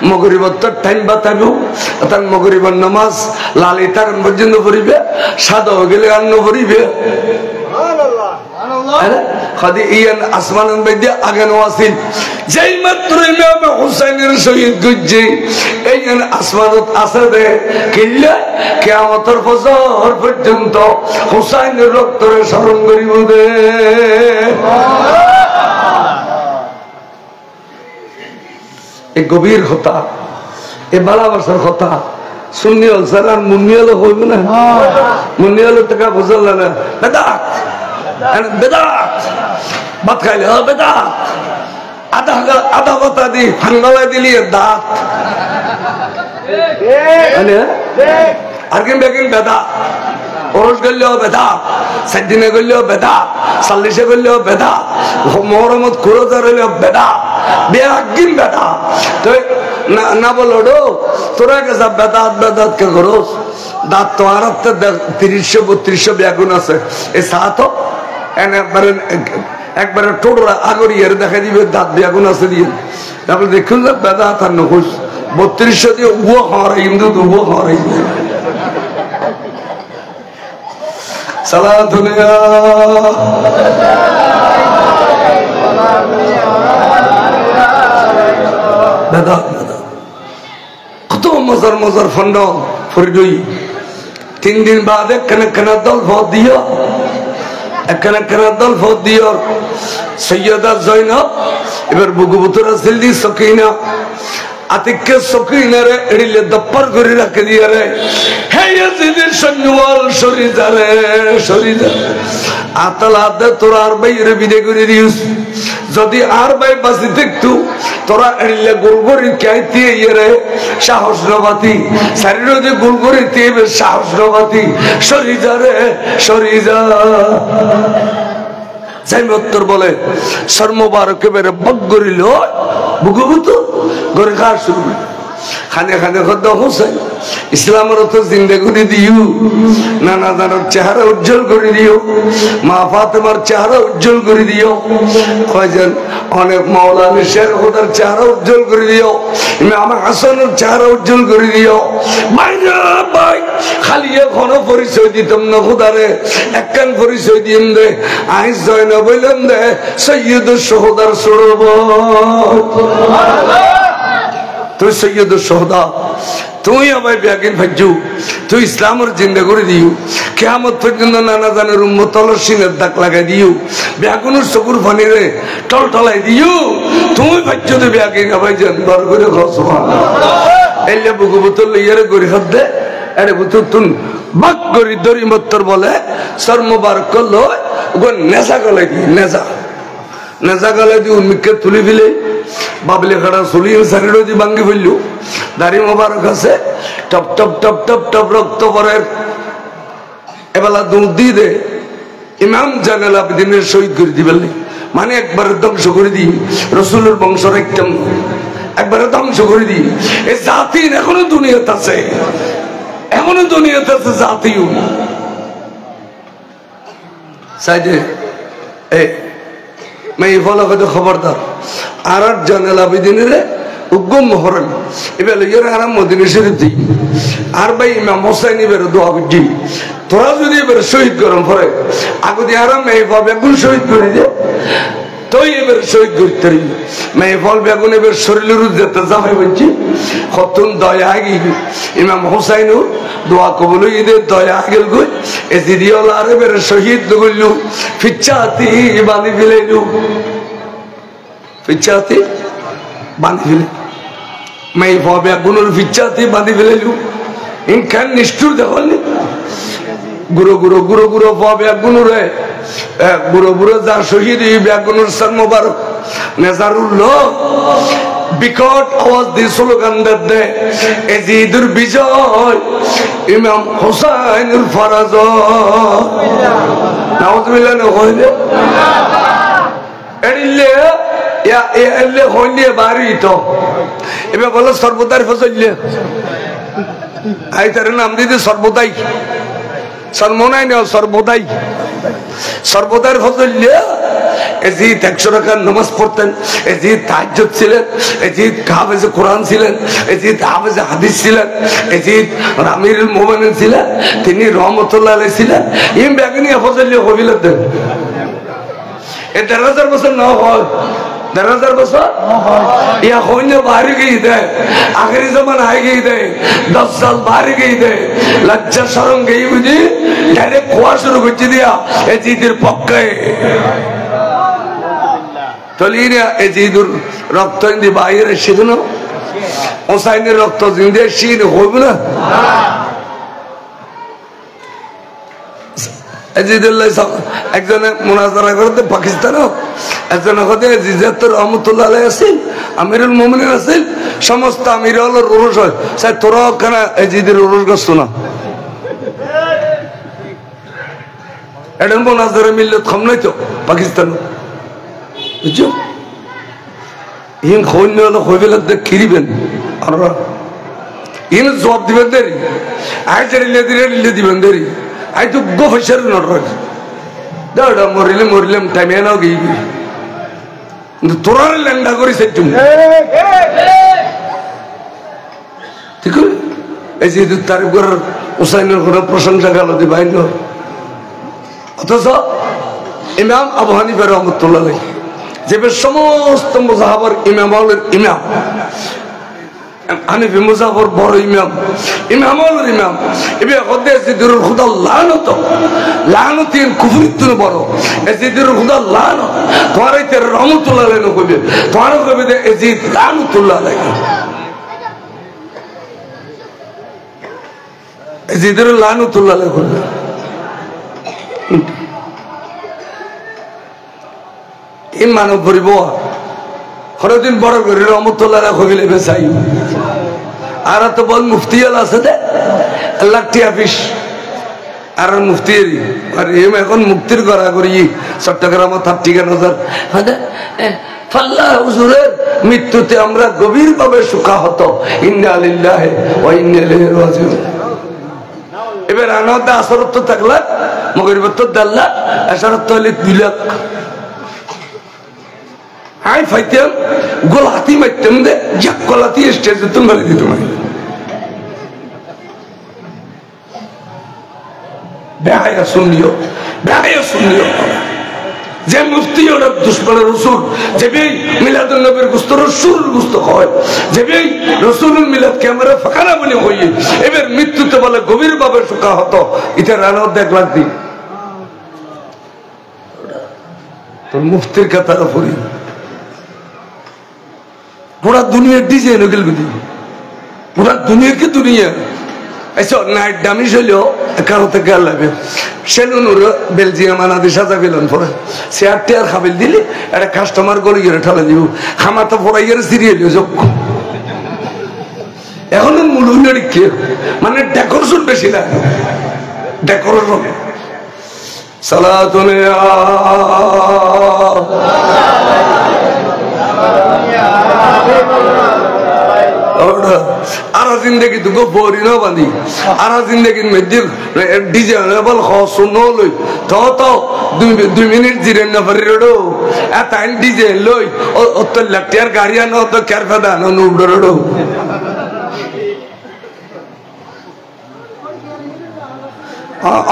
মগরিবত্তর time বাতাবো তার মগরিবর নামাজ লালিতার পর্যন্ত পড়িবে সাদা হয়ে গেলে অন্য পড়িবে খাদি ইয়ান আসমানের মধ্যে আগানো আসিল যেই মাত্র ইমাম হুসাইনের শহীদ গুজে এই আসমানত আছে দে কিল্লা কিয়ামতের ফজর পর্যন্ত হুসাইনের রক্তরে স্মরণ করিব দে এই গভীর কথা এই ভালোবাসার কথা সুন্নি হল স্যার আর মুন্নি হলে হইবে না মুন্নি হলে টাকা বুঝল না বেদাত বেদাত ভাত খাইলে বেদাত আধা কথা দি হাঙ্গালা দিলি দাঁত আর কিন বেকিন বেদাত ওরস করলেও বেদা সাতদিনে করলেও বেদা চাল্লিশে করলেও বেদা মহরমত কুরোজার হইলেও বেদা বেআগিন বেদা তুই না বলো তোরা গেছা বেদাত বেদাত কে করস দাঁত তো আর ৩০-৩২ বেগুন আছে এই চা তো একবারে টোটরা আগরিয়ার দেখা দিবে দাঁত বেগুন আছে দিয়ে তারপরে দেখুন যে বেদাত আর নকুস ৩২০০ দিয়ে উবো হওয়ার হিন্দু উবো হওয়ার হিন্দু কত মজার মজার ফন্ড ফরিদই 3 দিন বাদ একখানা দল ভোট দিও একখানা দল ভোট দিও সৈয়দা জৈনব এবার বুকুবুতর আসিল দি সকিনা আতিককে সকিনারে এড়িলে দপ্পর করে রাখে দিয়ে রে হে ইয়াজিদের সৈন্যবল শরীজারে শরীজা আতলাতে তোরা আর বাইরে বিদে করে দিস যদি আর বাই বাসি দেখতু তোরা এড়িলে গোলগরি খাইতে ইয়ে সাহস নবাতি শরীরে যে গোলগরি তেবে সাহস নবাতি শরীজারে শরীজা যাই উত্তর বলে সর্মবারকে বেড়ে বক করিল বুকুবুত গরে খাওয়া শুরু খানে খানে খদ্দ হোসেন ইসলামের তো জিন্দেগি দিও নানা জানার চেহারা উজ্জ্বল করে দিও মা ফাতেমার চেহারা উজ্জ্বল করে দিও কয়জন অনেক মাওলানা শের খোদার চেহারা উজ্জ্বল করে দিও ইমাম হাসানের চেহারা উজ্জ্বল করে দিও ভাই খালি এখনো পরিচয় দিতাম না খোদারে একখান পরিচয় দিন দে আইস জয় না বললাম দে সৈয়দুল সোহদার সরব তুই সৈয়দুল সোহদা তুই আমায় ব্যাগিন ভাজ্যু তুই ইসলামের জিন্দা করে দিও কিয়ামত পর্যন্ত নানা জানের উম্মত সিনের দাগ লাগাই দিও ব্যাগুনের চকুর ফানিরে টলটলাই দিও তুই ভাজ্যু তো ব্যাগিন আবাই যান বার করে এলে বুকু বোতল লইয়ারে গড়ি হাত দে আরে বুতুর তুন বাক গড়ি দড়ি মত্তর বলে সর্মবার করলো ওখানে নেশা গলাই দি নেশা গলাই দি উন্মিককে তুলি ফেলে বাবলে খাড়া চুলি শাড়ির দি ভাঙ্গি ফেললু দাড়ি মোবারক আছে top top top top top রক্ত পরের এবেলা দুধ দিয়ে দে ইমাম জানাল আবেদিনের শহীদ করে দিবেন মানে একবারে ধ্বংস করে দিই রসুলের বংশর একবারে ধ্বংস করে দিই এই জাতি এখনো দুনিয়াতে আছে জাতিও সাইডে এই ফলো কথা খবরদার আর জানাল আবেদিনের উগ্গম মহরম এবার ইয়ার আরাম মদিনা শরীফ দিই আর ভাই ইমাম হোসাইন এবার দোয়া করছি তোরা যদি এবার শহীদ গরম পরে আগুদি আরাম এই ভাবে এখন শহীদ করে দে তুই এবার শহীদ করতে মেয়ে ফল বেগুন এবার শরীরের যেতে যাবে বলছি কতন দয়া আগি ইমাম হোসাইনও দোয়া কবল ঈদের দয়া আগেল গই এ দিদিওলা আর এবার শহীদ করলু ফিচ্ছাতি বাঁধি ফেলাইলু ফিচ্ছাতি বাঁধি ফেলে মেয়ে ফল বেগুনের ফিচ্ছাতি বাঁধি ফেলাইলু ইনখান নিষ্ঠুর দেখলি গুরু গুরু গুরু গুরু বেগুনুরে বুড়ো বুড়ো যা শহীদ বেগুনুর সার মোবারক নেজারুল্লাহ বিকট আওয়াজ দিয়ে স্লোগান দেয় এজিদুর বিজয় ইমাম হোসাইনুল ফরাজ নাউজুবিল্লাহ না হইলে এড়িলে এলে হইলে বাড়ি তো এবার বলো সর্বদার ফসলে আই তার নাম দিতে সর্বদাই সর্বনাই নেও সর্বদাই সর্বদার ফজলিয়া এজিদ 100 রাকাত নামাজ পড়তেন, এজিদ তাহাজ্জুদ ছিলেন, এজিদ হাফেজে কোরআন ছিলেন, এজিদ হাফেজে হাদিস ছিলেন, এজিদ আমিরুল মুমিনিন ছিলেন, তিনি রহমতুল্লাহ আলাইহি ছিলেন। ইম বেগনি ফজলিয়া কবিলত দেন এ 1000 বছর না হয়, 1000 বছর ইয়া হইলে বাড়ি গিয়ে দেয়, আখেরি জমান আই গিয়ে দেয়, 10 সাল বাড়ি গিয়ে দেয়, লজ্জা শরম গিয়ে বুঝি ডাইরেক্ট খোয়া শুরু করছে দিয়া এজিদের পক্ষে তলিরা এজিদুর রক্ত ইন্দি বাইরে সেদিনও হোসাইনের রক্ত জিন্দে শির হইব না। একজনে মুনাজারা করতে পাকিস্তান একজনে হতে রহমতুল্লাহ আছেন, আমিরুল মুমিনিন আছেন, সমস্ত আমির হল উরুস হয়, স্যার তোরা কেন এজিদের উরুস করছ না? এটা মুনাজারা মিললে কম নাই তো পাকিস্তান, বুঝছো? ইন খৈন্য হলো হইবেলার খিরিবেন আর ইন জবাব দিবেন দেরি, আই রিলে দিবেন দেরি, আই তো গো ফেসার নটরাজ দাঁড়া মরিলে মরিলাম টাইমে নাও গিয়ে কিন্তু তোরা ল্যান্ডা করিস তুমি ঠিক আছে। এই যে তারিফ করার হুসাইনের কোনো প্রশংসা গেল দিবাই ন, অথচ ইমাম আবু হানিফা রাহমাতুল্লাহ আলাইহি যে সমস্ত মুজাহাবার ইমাম হলেন ইমাম হানিফি মুজাফর বড় ইমাম, ইমাম হলেন ইমাম, এবার এজিদুর খুদা লানত লানতিন কুফরিতুন বড় এজিদুর খুদা লানত তোমার এই রহমতুল্লাহ আলাইহি কইবে, তোমারও কইবে যে এজিদ লানতুল্লাহ আলাইহি, এজিদুর লানতুল্লাহ আলাইহি কইবে। এই মানব করিব হরদিন বড় করে রহমতুল্লাহ হইলে বেচাই আর তো বল মুফতি আছে দে লাখটি আফিস আর মুফতি আর এম এখন মুক্তির করা করি চট্টগ্রাম তার ঠিকানা ফাল্লা হুজুরের মৃত্যুতে আমরা গভীর ভাবে শোকাহত, ইন্না লিল্লাহি ওয়া ইন্না ইলাইহি রাজিউন। এবার আনাতে আসরত থাকলা মগরিবত দাল্লা আসরত হলে 2 লাখ আই ফাইতাম গোলাতি মারতাম দে এক গোলাতি স্টেজে তুমি মারি দিত মানে বেহায়া শুনলিও যে মুফতি ওরা দুশ্মনের রসুল যে মিলাদুল নবীর গুস্ত রসুল গুস্ত হয়, যে রসুলুল মিলাদ ক্যামেরা ফাঁকানা বলে হইয়ে এবার মৃত্যুতে বলে গভীর ভাবে শোকা হতো, এটা রানাও 1 লাখ দিন তোর মুফতির কাতার পড়ি পুরা দুনিয়ার ডিজাইন হয়ে গেল, পুরা দুনিয়াকে দুনিয়া এসো নাইট দামি হইলেও কারো থেকে আর লাগবে সেলুন বেলজিয়াম আনাদি সাজা পেলেন পরে চেয়ারটি আর খাবিল দিলে একটা কাস্টমার গড়ে গিয়ে ঠেলা দিব খামা তো পড়াই গেলে সিরিয়াল যোগ্য এখন মূল্য কে মানে ডেকোরেশন বেশি লাগে, ডেকোরেশন সালাতুন আরা জিন্দগি দুগো বরি না বাঁধি আরা জিন্দগির মধ্যে ডিজাইনেবল হসন লই তো 2 মিনিট জিরেন না পারি রোডো এত ডিজাইন লই অত লাটিয়ার গাড়ি আনো তো কার ফাদা আনো নুডো রোডো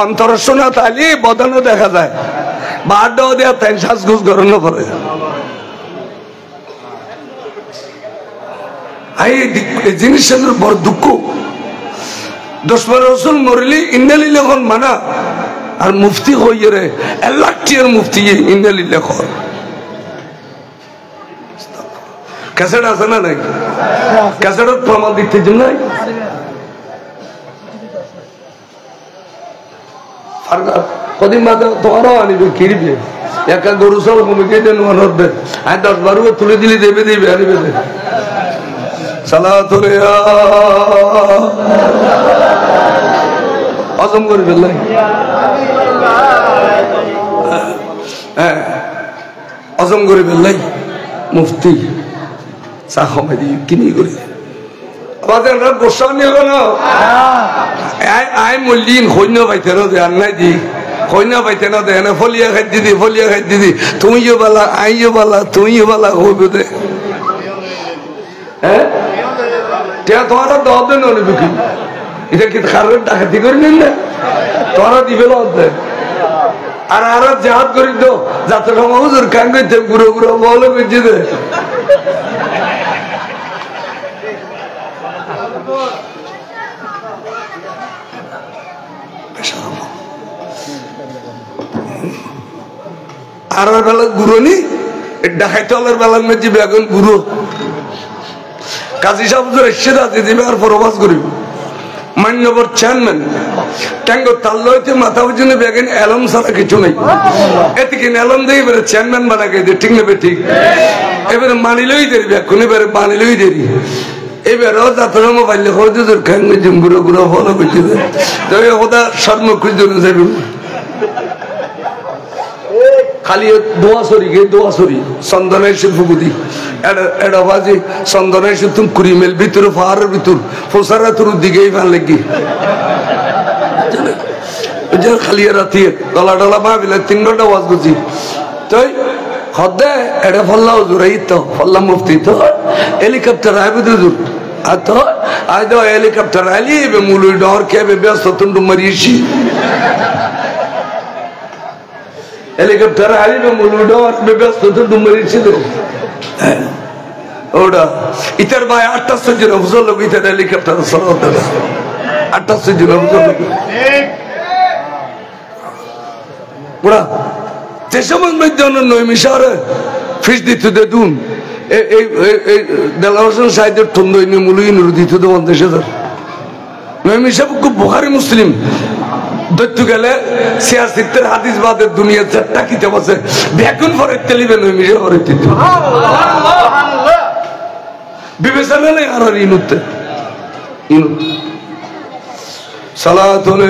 অন্তর শোনা তালি বদনও দেখা যায় বাডও দেয়া তাই শ্বাসঘুষ গরম করে জিনিসের বড় দুঃখ। 10 রসুল মরলি ইন্দালিল্লাহ মানা আর মুফতি হইয়ে রে 1 লাখ টিয়ার মুফতি ইন্দালিল্লাহ ক্যাসেট আছে না নাই? ক্যাসেটের প্রমাণ দিতে নাই কদিন বাদে তোমারও আনিবে কিনবে একা গরু সব কমিকে দেন 10-12 তুলে দিলে দেবে দেবে আনিবে হজম করে ফেললেন হজম করে ফেললাই মুফতি চা কমাই দিয়ে কিনি করে বাজে না গোসা নিয়ে গেল আই মল্লিন সৈন্য পাইতে না দেন নাই দি সৈন্য পাইতে না দেন ফলিয়া খাই দিদি তুমিও বালা আইও বালা তুমিও বালা হইব দে হ্যাঁ তোমার দশ দিন অনেক এটা কি কারোর ডাকাতি করে নিন না তোরা দিবে দেয় আর আর জাহাজ করি তো যাতে হুজুর কান করতে গুঁড়ো গুঁড়ো বলো বেঁচে দে আর বেলা গুঁড়ো নি ডাকাইতলের বেলার মেঝে বেগুন গুঁড়ো কাজী সাহেব এসে রাতে দিবে আর প্রবাস করিব মান্যবর চেয়ারম্যান ট্যাঙ্গো তাল্লইতে মাথা পর্যন্ত বেগেন অ্যালম ছাড়া কিছু নেই এদিকে অ্যালম দিয়ে এবারে চেয়ারম্যান বানাকে দিয়ে ঠিক নেবে ঠিক এবারে মানিলই দেরি এখন এবারে মানিলই দেরি এবারও যাত্রা মোবাইল হয়তো তোর খাঙ্গে জুম গুঁড়ো গুঁড়ো ফলো করছে তবে ওটা শর্ম খুঁজতে যাবে খালি দোয়া সরি চন্দনের শিল্পগুদি এটা বাজে চন্দনের তুমি 20 মাইল ভিতরে পাহাড়ের ভিতর ফোসারা তোর দিকেই ভাল লাগি খালি রাতি ডলা ডলা ভাবিলে 3 ঘন্টা ওয়াজ করছি তাই হদে এটা ফল্লা হুজুর এই তো ফল্লা মুফতি তো হেলিকপ্টার আইবে হুজুর আর তো আজ হেলিকপ্টার আইলি মুলুই ডর খেয়ে ব্যস্ত তুন্ডু মারিয়েছি হেলিকপ্টার আইবে মুলুই ডর ব্যস্ত তুন্ডু মারিয়েছি ওটা ইতার ভাই 800 জন হুজুর লোক ইতার হেলিকপ্টার সরাও দেবে 800 জন হুজুর লোক ওরা যে সময় মধ্যে নয় মিশারে ফিস দিতে দুন এই দেলাওয়ার সাইদের টন্দই নিয়ে মুলুই নুরু দিতে দেব 50,000 নয় মিশা খুব বুখারী মুসলিম দৈত্য গেলে সিয়াসিতের হাদিস বাদের দুনিয়া 4টা কিতাব আছে বেগুন পরে তেলিবে নয় মিশা পরে দিতে বিবেচনা নেই আর ইনুতে সালাতুল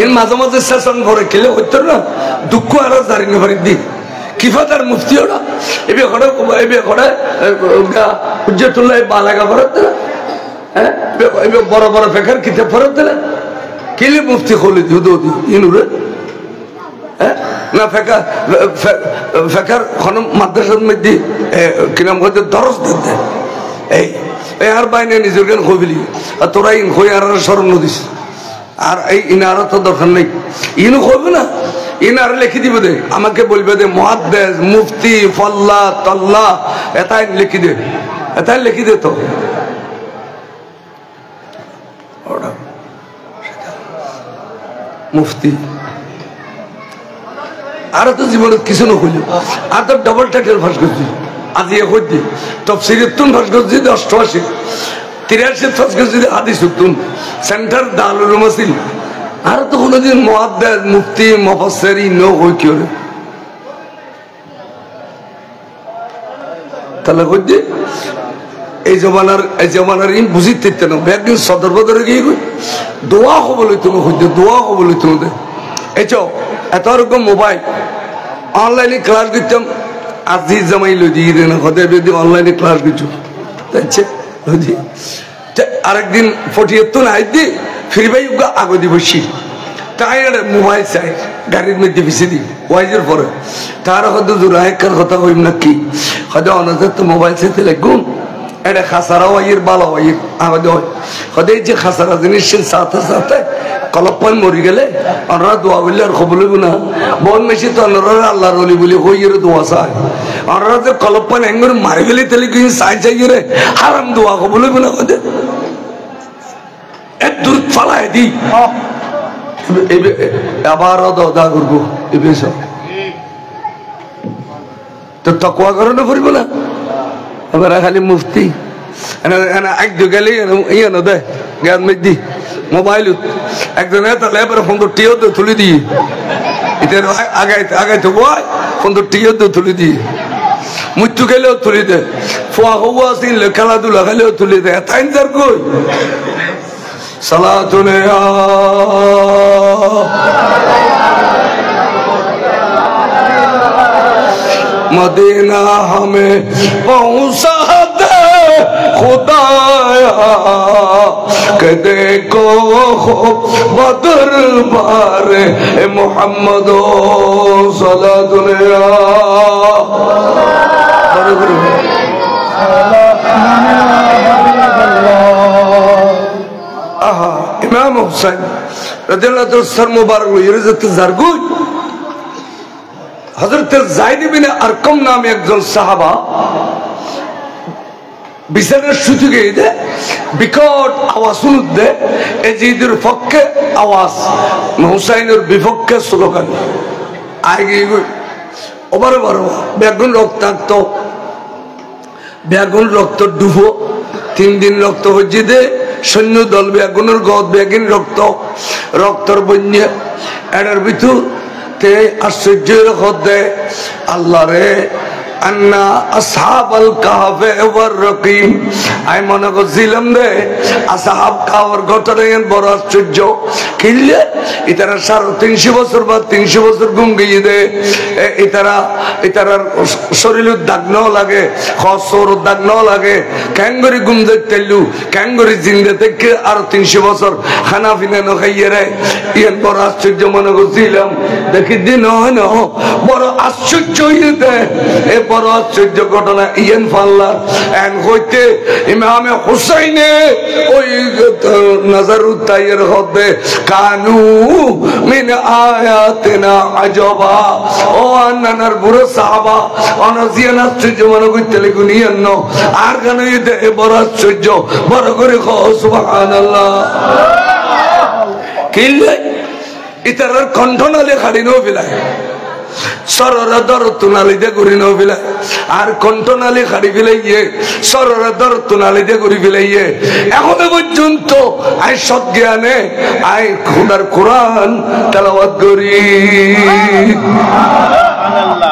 এর মাঝে মাঝে সেশন করে খেলে হইতো না দুঃখ আর জারিনে পারি দি কিফাদার মুফতি ওরা এবে করে হুজ্জাতুল্লাহ বালাগা ফরত দিলা হ্যাঁ এবে বড় বড় ফেকার কিতাব ফরত দিলা কিলে মুফতি খোলে দুদি ইনুরে হ্যাঁ না ফেকার খনম মাদ্রাসার মধ্যে কি নাম করতে দরস দিতে এই আর বাইনে নিজের জ্ঞান কইবলি আর তোরা ইন কই আর শরম নদিস আর এই ইনারও তো দরকার নেই ইনু কইবে না ইনার লিখে দিবে দে আমাকে বলবে দে মুহাদ্দিস মুফতি ফল্লা তল্লা এটাই লিখে দে তো মুফতি আর তো জীবনে কিছু না হইল আর তো ডবল টাইটেল ফাঁস করছি আজ ইয়ে করছি তফসিরের তুন ফাঁস করছি 88 83 ফাঁস করছি হাদিস উত্তুন সেন্টার দারুল মাসিল আর তো কোনোদিন মুহাদ্দিস মুফতি মুফাসসির নো হই কি করে তাহলে করছি এই জমানার ইন বুঝিতে না একদিন সদর বদরে গিয়ে দোয়া হবলে তুমি হইতে দোয়া হবলে তুমি এই এত রকম মোবাইল অনলাইনে ক্লাস করতাম আজি জামাই লই দিয়ে দেন হতে বেদি অনলাইনে ক্লাস করছো তাইছে লই আরেকদিন 48 আই দি ফিরবাই আগে দি বসি তাই মোবাইল চাই গাড়ির মধ্যে বেশি দি ওয়াইজের পরে তার হয়তো জোরাহেকার কথা হইম না কি হয়তো অনাজার তো মোবাইল চাইতে লাগুন এটা খাসারা ওয়াইয়ের বালা ওয়াইয়ের আমাদের হয় হয়তো এই যে খাসারা জিনিসের সাথে সাথে কলপান মরি গেলে ওনারা দোয়া বললে আর খবর লইব না বন মেশি তো ওনারা আল্লাহর ওলি বলি হইয়ের দোয়া চায় ওনারা যে কলপান এঙ্গর মারি গেলে তাহলে কি চাই রে হারাম দোয়া খবর লইব না ওদের এক দূর ফালায় দি আবার দা করবো এবে সব তো তকওয়া কারণে পড়ব না এবার খালি মুফতি এক গেলে ইয়ে না দেয় জ্ঞান মেদি মোবাইল একজন তাহলে এবার 15টিও তো তুলে দিই এটার আগাইতে বয় 15টিও তো তুলে দিই মৃত্যু গেলেও তুলে দেয় ফোয়া হবু আসিল খেলাধুলা খেলেও তুলে দেয় তাই তার কই সালাতুল मदीना हमें पहुंचा दे खुदाया के देखो बदर बारे मोहम्मद सल्लल्लाहु आहा इमाम हुसैन रदियल्लाहु ताआला सर मुबारक इरजत जारगुई हजरत जायद बिन अरकम नामे একজন সাহাবা বিচারের সুযোগে দে বিকট আওয়াজ শুনতে এজিদের পক্ষে আওয়াজ হুসাইনের বিপক্ষে স্লোগান আগে ওবার বড় বেগুন রক্তাক্ত বেগুন রক্ত ডুবো 3 দিন রক্ত হচ্ছে দে সৈন্য দল বেগুনের গদ বেগুন রক্ত রক্তর বন্যা এটার ভিতর তে আশ্চর্যের হদে আল্লাহ রে अन्ना असहाबल कहवे वर रकीम आई मने করছিলাম রে আসহাব কাওয়ার ঘটনায় বড় আশ্চর্য কিল্লে ইতারা 350 বছর বা 300 বছর ঘুম গিয়ে দে ইতারা শরীরের দাগ ন লাগে খসর দাগ ন লাগে ক্যাঙ্গরি ঘুম দেখতেলু ক্যাঙ্গরি জিন্দে থেকে আর 300 বছর খানা পিনা ন খাইয়ে রে ইয়ান বড় আশ্চর্য মনে করছিলাম দেখি দিন হয় না বড় আশ্চর্য হইতে বড় আশ্চর্য ঘটনা ইয়ান ফাল্লা এন হইতে ইমামে হুসাইনে ওই নজরুত তাইয়ের হদে কানু মিন আয়াতিনা আজবা ও আন্নার বুড়ো সাহাবা অনজিয়ান আশ্চর্য মনে করতে লিখুনিয়ান ন আর কেন ইতে বড় আশ্চর্য বড় করে কো সুবহানাল্লাহ কিল্লে ইতার কণ্ঠনালে খাড়ি নো ফেলায় সররা দরতুনালি দে করি নো ফেলায় আর কণ্ঠনালি খাড়ি ফেলাইয়ে সররা দরতুনালি দে করি ফেলাইয়ে এখনো পর্যন্ত আই সজ্ঞানে আই খোদার কোরআন তেলাওয়াত করি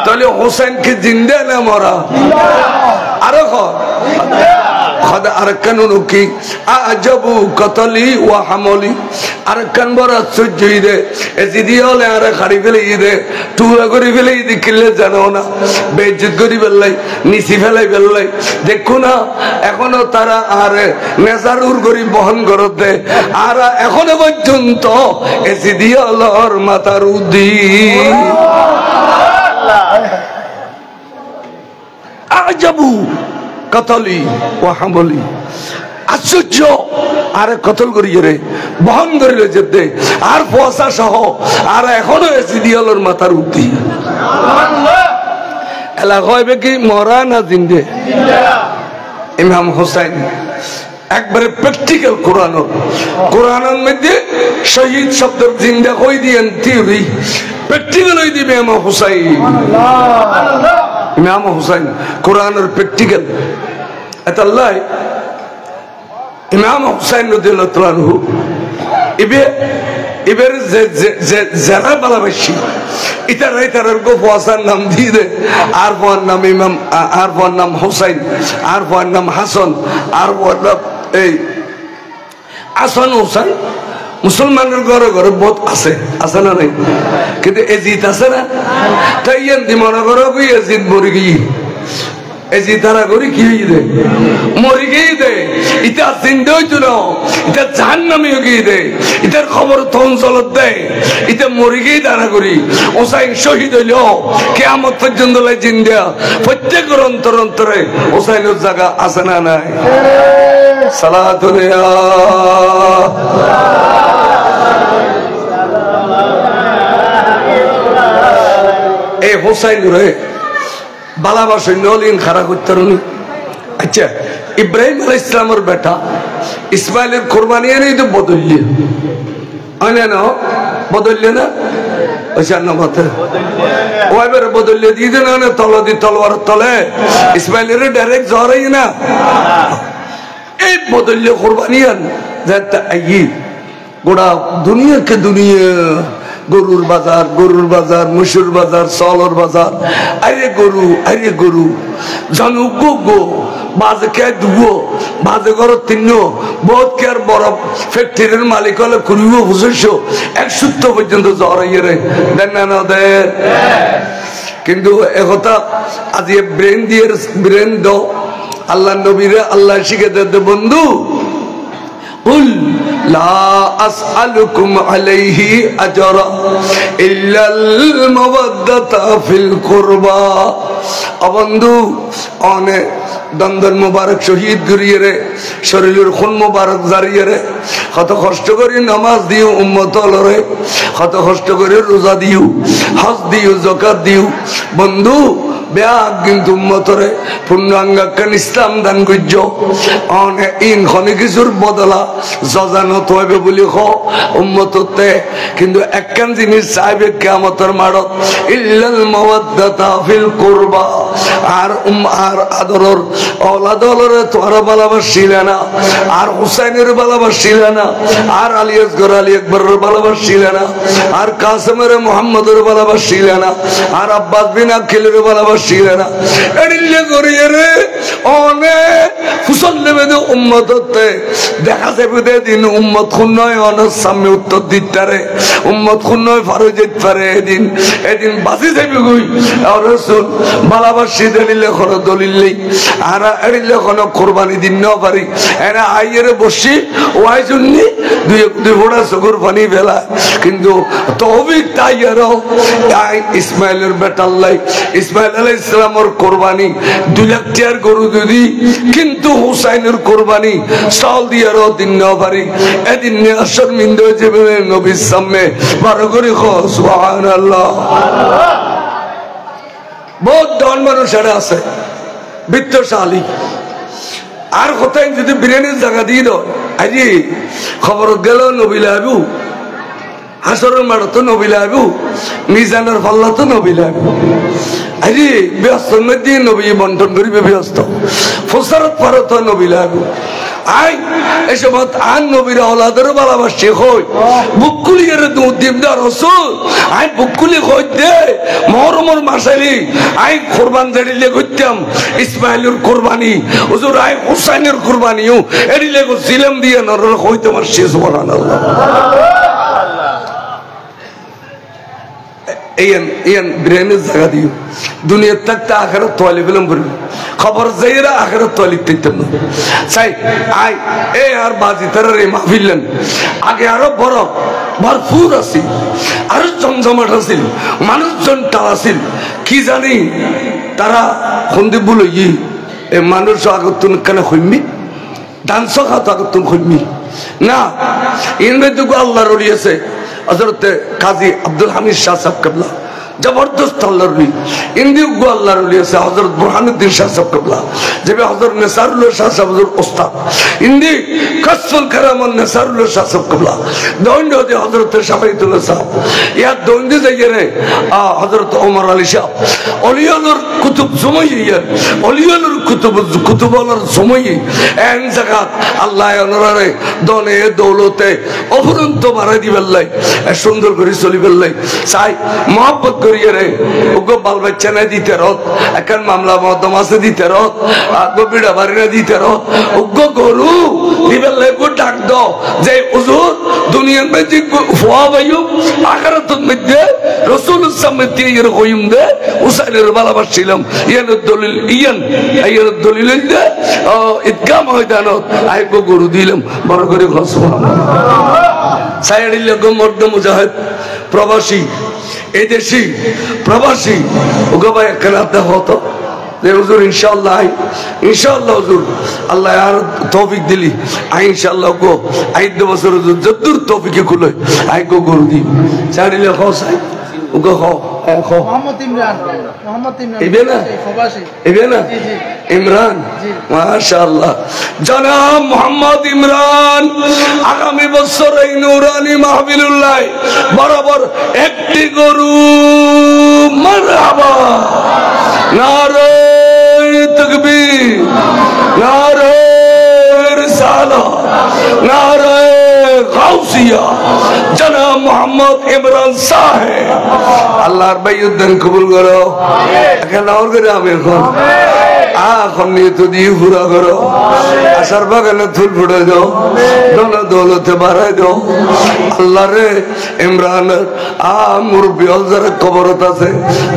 তাহলে হোসেনকে জিন্দা না মরা আরো خد أركان نوكي أعجبوا قتلي وحملي أركان برا سجيده إزدي الله أرى خريف ليده توه خريف ليده كله جانونا بيجت خريف الله نسيف الله দেখুনা এখনো তারা আর নেজারুর গরিব বহন করতে আর এখনো পর্যন্ত এসিদি আল্লাহর মাথার উদ্দি আজাবু কতলি ও হামলি আশ্চর্য আর কতল করিয়ে রে বহন করিল যেতে আর পয়সা সহ আর এখনো এসিডিয়ালের মাথার উদ্দি এলাকা হইবে কি মরা না জিন্দে ইমাম হুসাইন একবারে প্র্যাকটিক্যাল কোরআনের মধ্যে শহীদ শব্দের জিন্দা কই দিয়েন থিওরি প্র্যাকটিক্যাল হই দিবে ইমাম হুসাইন ইমাম হুসাইন কোরআনের প্র্যাকটিক্যাল আল্লাহ ইমাম হুসাইন রাদিয়াল্লাহু তাআলা আনহু এবার যে যারা ভালোবাসি ইতার গোফাসার নাম দিয়ে দে আর বোন নাম ইমাম আর বোন নাম হুসাইন আর বোন নাম হাসান আর বোন নাম এই হাসান হুসাইন মুসলমানের ঘরে ঘরে বহুত আছে না নাই কিন্তু এজিদ আছে না তাই এমনি মনে করো এজিদ মরে গিয়ে এজিদ তারা করি কি হয়ে দে মরে গিয়ে দে ইটা জিন্দে হইতো না ইটা জাহান্নামে গিয়ে দে ইটার খবর তো অঞ্চলত দেয় ইটা মরে গিয়ে তারা করি হোসাইন শহীদ হইল কিয়ামত পর্যন্ত লাই জিন্দা প্রত্যেকের অন্তরে হোসাইনের জায়গা আছে না নাই সালাতুন ইয়া এই হোসাইন রে ভালোবাসা নলিন খারা করতে রুনি আচ্ছা ইব্রাহিম আলাইহিস সালামের বেটা ইসমাইলের কুরবানি এনে তো বদললি আনে না বদললি না ওইসব না কথা ওইবার বদললি দিয়ে না তলোয়ার তলে ইসমাইলের ডাইরেক্ট জড়াই না এই বদললি কুরবানি আন যাতে আই গোটা দুনিয়াকে দুনিয়া গরুর বাজার মুসুর বাজার চলর বাজার আরে গরু জানু গো বাজে কে দুগো বাজে ঘর তিন বহুত কে আর বড় ফ্যাক্টরির মালিক হলে করিব বুঝেছ 1 সপ্তাহ পর্যন্ত জ্বর আইয়ে রে দেন না দে কিন্তু একথা আজ ব্রেন দিয়ে ব্রেন দাও আল্লাহ নবীরে আল্লাহ শিখে দে বন্ধু قل لا أسألكم عليه أجرا إلا المودة في القربى বন্ধু অনেক দন্দন মুবারক শহীদ করিয়ে রে শরীরের খুন মুবারক জারিয়ে রে কত কষ্ট করে নামাজ দিও উম্মত লরে কত কষ্ট করে রোজা দিও হজ দিও যাকাত দিও বন্ধু ব্যাগ কিন্তু উম্মতরে পূর্ণাঙ্গাকান ইসলাম দান করছ অনেক ইন খনি কিছুর বদলা জজানত হইবে বলি খ উম্মততে কিন্তু একখান জিনিস চাইবে কিয়ামতের মাড়ত ইল্লাল মাওয়াদ্দাতা ফিল কুরবা আর আর আদরর ওলাদলরে তোরা ভালোবাসিলে না আর হুসাইনের ভালোবাসিলে না আর আলী আসগর আলী আকবরের ভালোবাসিলে না আর কাসেমের মুহাম্মদের ভালোবাসিলে না আর আব্বাস বিন আকিলের ভালোবাসিলে না এডিলে করিয়ে রে অনেক ফুসল নেবে দে উম্মততে দেখা যাবে দে দিন উম্মত খুন্নয় অনেক সামনে উত্তর দিতারে উম্মত খুন্নয় ফারো যেত পারে এদিন বাঁচি যাবে গুই আর রাসূল ভালোবাসি দিলে কোনো দলিল নেই আর এডিলে কোনো কুরবানি দিন না পারি এরা আইয়ের বসি ওয়াই জন্যে দুই ফোঁটা চকুর পানি ফেলা কিন্তু তৌফিক তাই আরো ইসমাইলের বেটাল্লাই ইসমাইল আলাইহিস সালামের কুরবানি 2 লাখ টাকার গরু দিদি কিন্তু হুসাইনের কুরবানি চাল দিয়ে আরো দিন না পারি এদিন শর্মিন্দা হয়ে যাবে নবীর সামনে বারো করে সুবহানাল্লাহ বহুত ধন মানুষেরা আছে বিত্তশালী আর কোথায় যদি বিরিয়ানির জায়গা দিয়ে দাও আজি খবর গেল নবীলা আবু হাসরের মাঠে তো নবীলা আবু মিজানের পাল্লা তো নবীলা আবু আরে ব্যস্তর মধ্যে নবী বন্টন করিবে ব্যস্ত ফসরত পারো তো নবীলা আবু আই এসব আন নবীর ওলাদের ভালোবাসি হই বুকুলির দুদিন দা রাসূল আই বুকুলি কই দে মরমর মাসালি আই কুরবান দিলে কইতাম ইসমাইলের কুরবানি হুজুর আই হুসাইনের কুরবানিও এদিলে কো জিলাম দিয়ে নর কই তোমার শেষ সুবহানাল্লাহ এন ব্রেনের জায়গা দিও দুনিয়ার থাকতে আখেরাত তোয়ালি ফেলাম করবি খবর যাইরা আখেরাত তোয়ালি দিতাম না চাই আই এ আর বাজি তারা রে মাহফিলেন আগে আরো বড় ভরপুর আছিল আরো জমজমাট আছিল মানুষজন টাল আছিল কি জানি তারা সন্দীপ বলো এ মানুষ আগতুন কেন হইমি ডান্স খাত আগতুন হইমি না ইনবে তো আল্লাহর ওলি আছে হযরত কাজী আব্দুল হামিদ শাহ সাহেব কেবলা জবরদস্ত আল্লাহর ওলি ইন্দি গো আল্লাহর ওলি আছে হযরত বুরহানুদ্দিন শাহ সাহেব কেবলা যেবে হযরত নেসারুল্লাহ শাহ সাহেব হুজুর ওস্তাদ ইন্দি কাসফুল কারামান নেসারুল্লাহ শাহ সাহেব কেবলা দৌন্ডে হযরত শাফাইতুল্লাহ সাহেব ইয়া দৌন্ডে যাইরে হযরত ওমর আলী শাহ ওলিয়ানুর কুতুব জমাইয়া ওলিয়ানুর কুতুবুল্লাহর জমাই এন জায়গা আল্লাহ ওনারে দনে দৌলতে অফুরন্ত বাড়াই দিবেন লাই সুন্দর করে চলিবেন লাই চাই মহব্বত করিয়ে রে ওগো বাল বাচ্চা না দিতে রত এখন মামলা মহদমাসে দিতে রত আগো বিড়া বাড়ি না দিতে রত ওগো গরু দিবেন লাই গো ডাক দাও যে হুজুর দুনিয়ার মধ্যে ফুয়া ভাইও আখিরাতের মধ্যে রাসূলুল্লাহ সামনে এর কইম দে হুসাইনের ভালোবাসছিলাম ইয়ানের দলিল ইয়ানের দলিল দে ঈদগাহ ময়দানত আইগো গরু দিলাম বড় করে সুবহানাল্লাহ সাইডিল গো মর্দ মুজাহিদ প্রবাসী এই দেশি প্রবাসী ওগো ভাই একরাতে হতো যে হুজুর ইনশাআল্লাহ হুজুর আল্লাহ আর তৌফিক দিলি আই ইনশাআল্লাহ গো 8 বছর হুজুর যদ্দুর তৌফিকে খুলে আই গো গরু দি সাইডিল হোসাই ওগো খো মোহাম্মদ ইমরান ইবেনা প্রবাসী ইবেনা ইমরান মাশাআল্লাহ জনাব মোহাম্মদ ইমরান আগামী বছর এই নূরানি মাহফিলুল্লাহ বরাবর একটি গরু মারহাবা নারে তাকবীর নারে রিসালাত নারে গাউসিয়া জনাব মোহাম্মদ ইমরান সাহেব আল্লাহর বাইয়ুদ্দিন কবুল করো আমিন এখন আর করে আমিন এখন নিয়ে তো দিয়ে পুরা করো আশার বাগানে ফুল ফুটে দাও দোনা দৌলতে বাড়াই দাও আল্লাহ রে ইমরানের মুরব্বী যারা কবরত আছে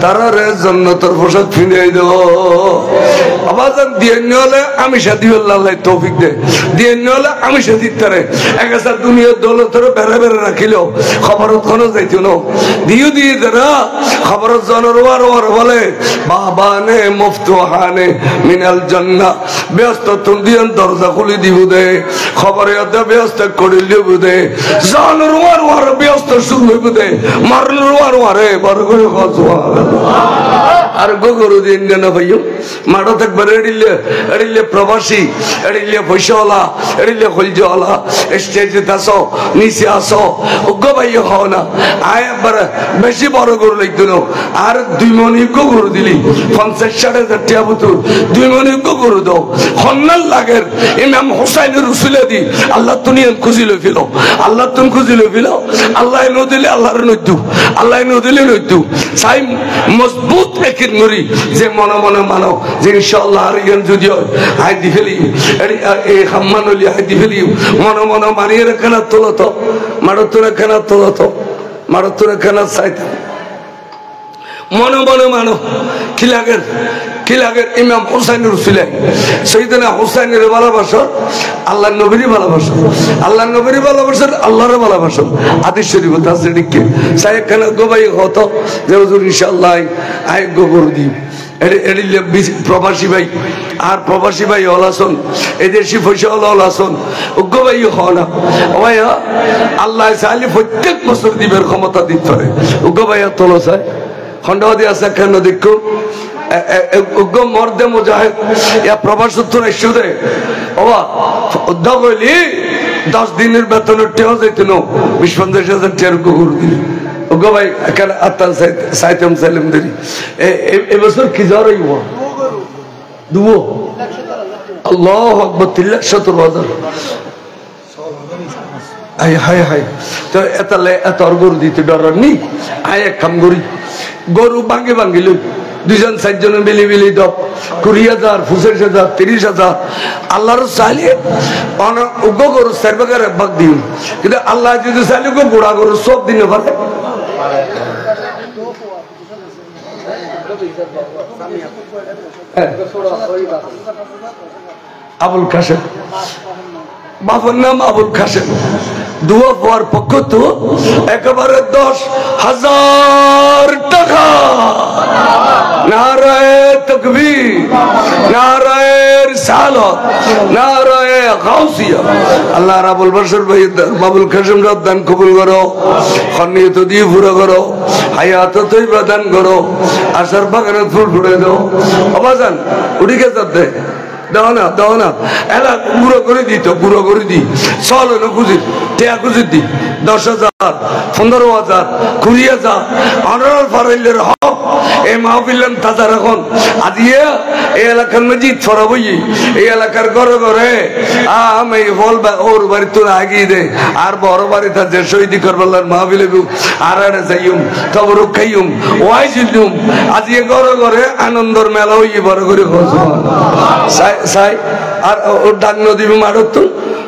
তারা রে জান্নাতের পোশাক ফিরিয়ে দাও আবাজান দিয়ে নিলে আমি সাথী আল্লাহ তৌফিক দে দিয়ে নিলে আমি সাথী তারে এক আছে দুনিয়ার দৌলতের বেড়ে বেড়ে রাখিলেও খবরত কোনো যাইত না দিও দিয়ে যারা খবরত জনের ওয়ার বলে বাবানে মুফতুহানে মিনাল জান্নাহ ব্যস্ত তুন্দিয়ান দরজা খুলে দিব দে খবরে আদা ব্যস্ত করে দিব দে জনের ওয়ার ব্যস্ত শুরু হইব দে মারল ওয়ারে বড় করে খোঁজা আর গোগরু দিন কেন ভাইও মাঠো থাকবে এড়িলে প্রবাসী এড়িলে পয়সাওয়ালা এড়িলে হলজওয়ালা স্টেজে আসো নিচে আসো গো ভাইও হও না আয় একবার বেশি বড় গরু লাগতো না আর 2 মণ গরু দিলি 50-60 টাকা বুতুর 2 মণ গরু দাও হন্নাল লাগের ইমাম হুসাইনের রসুলে দি আল্লাহ তুনিয়ান খুঁজিলে ফেল আল্লাহ তুন খুঁজিলে ফেল আল্লাহ নদিলে আল্লাহর নইতু আল্লাহ নদিলে নইতু সাই মজবুত একিন নরি যে মনে মনে মানো যে ইনশাআল্লাহ আর ইয়ান যদি আই দি ফেলি এই হাম্মানলি আই দি ফেলি মনে মনে মারিয়ে রাখনা তোলো তো মারো তোরা কেনা তোলো তো মারো তোরা কেনা চাইতে মনে মনে মানো কি লাগে ইমাম হুসাইনের রসুলে সাইয়েদনা হুসাইনের ভালোবাসা আল্লাহর নবীর ভালোবাসা আল্লাহর নবীর ভালোবাসা আল্লাহর ভালোবাসা হাদিস শরীফ আছে দেখে সাহেব কেন গোবাই হতো যে হুজুর ইনশাআল্লাহ আই গোবর দি এড়িলে প্রবাসী ভাই আর প্রবাসী ভাই হলাসন এদেশি পয়সা হলাসন উগ্র ভাই হও না ভাইয়া আল্লাহ চাইলে প্রত্যেক বছর দিবের ক্ষমতা দিতে পারে উগ্র ভাইয়া তোলো চায় খন্ডবাদী আছে কেন দেখো উগ্র মর্দে মুজাহিদ ইয়া প্রবাস উত্তর এসে দে বাবা উদ্যোগ হইলি 10 দিনের বেতনের টেও যেত না 20-50,000 টাকার গরু দিলি উগ্র ভাই এখানে আত্মান সাইতাম সাইলাম দেরি এবছর কি জ্বর হইব দুবো আল্লাহু আকবার 3,70,000 আই হাই হাই তো এত গরু দিতে ডর নি আয় এক কাম করি গরু ভাঙ্গে ভাঙ্গি লই 2-4 মিলি দাও 20,000 25,000 30,000 আল্লাহর চাইলে উগ্র গরু সার্বাগারে ভাগ দিন কিন্তু আল্লাহ যদি চাইলে বুড়া গরু সব দিনে পারে আবুল কাশেম বাবার নাম আবুল কাশেম দুয়া পাওয়ার পক্ষ তো একেবারে 10,000 টাকা নারায়ে তাকবীর নারায়ে রিসালাত নারায়ে গাউসিয়া আল্লাহ রাব্বুল বাশর ভাই বাবুল কাশেম দান কবুল করো খনিয়ত দিয়ে পুরো করো হায়াত তৈবা দান করো আশার বাগানে ফুল ফুটে দাও আবাজান উঠি গেছে দাও না এলা গুঁড়ো করে দিত গুঁড়ো করে দি চল না খুঁজি টেয়া খুঁজি দি 10,000 15,000 20,000 অনার ফারাইলের হক এই মাহফিলাম তাজা রাখন আজিয়ে এই এলাকার মসজিদ ছড়াবই এই এলাকার ঘরে ঘরে আমি বলবা ওর বাড়ি তোর আগিয়ে দে আর বড় বাড়ি তার যে শহীদি করবার মাহফিলে আর যাইম তবর খাইম ওয়াইছিলুম আজিয়ে ঘরে ঘরে আনন্দর মেলা হইয়ে বড় করে সাই আর ওর ডাক নদীবে মারতুন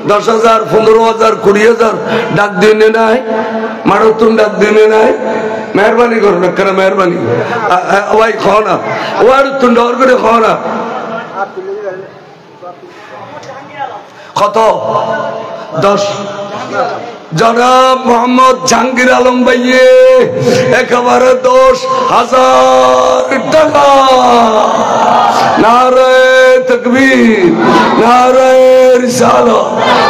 10,000 15,000 20,000 ডাক দিনে নাই মারতুন ডাক দিনে নাই মেহরবানি করো না কেন মেহরবানি ভাই খাও না ওয়ার তুন ডর করে খাও না কত 10 জনাব মোহাম্মদ জাহাঙ্গীর আলম ভাইয়ে একেবারে 10,000 টাকা নারায়ে তাকবীর নারায়ে রিসালাত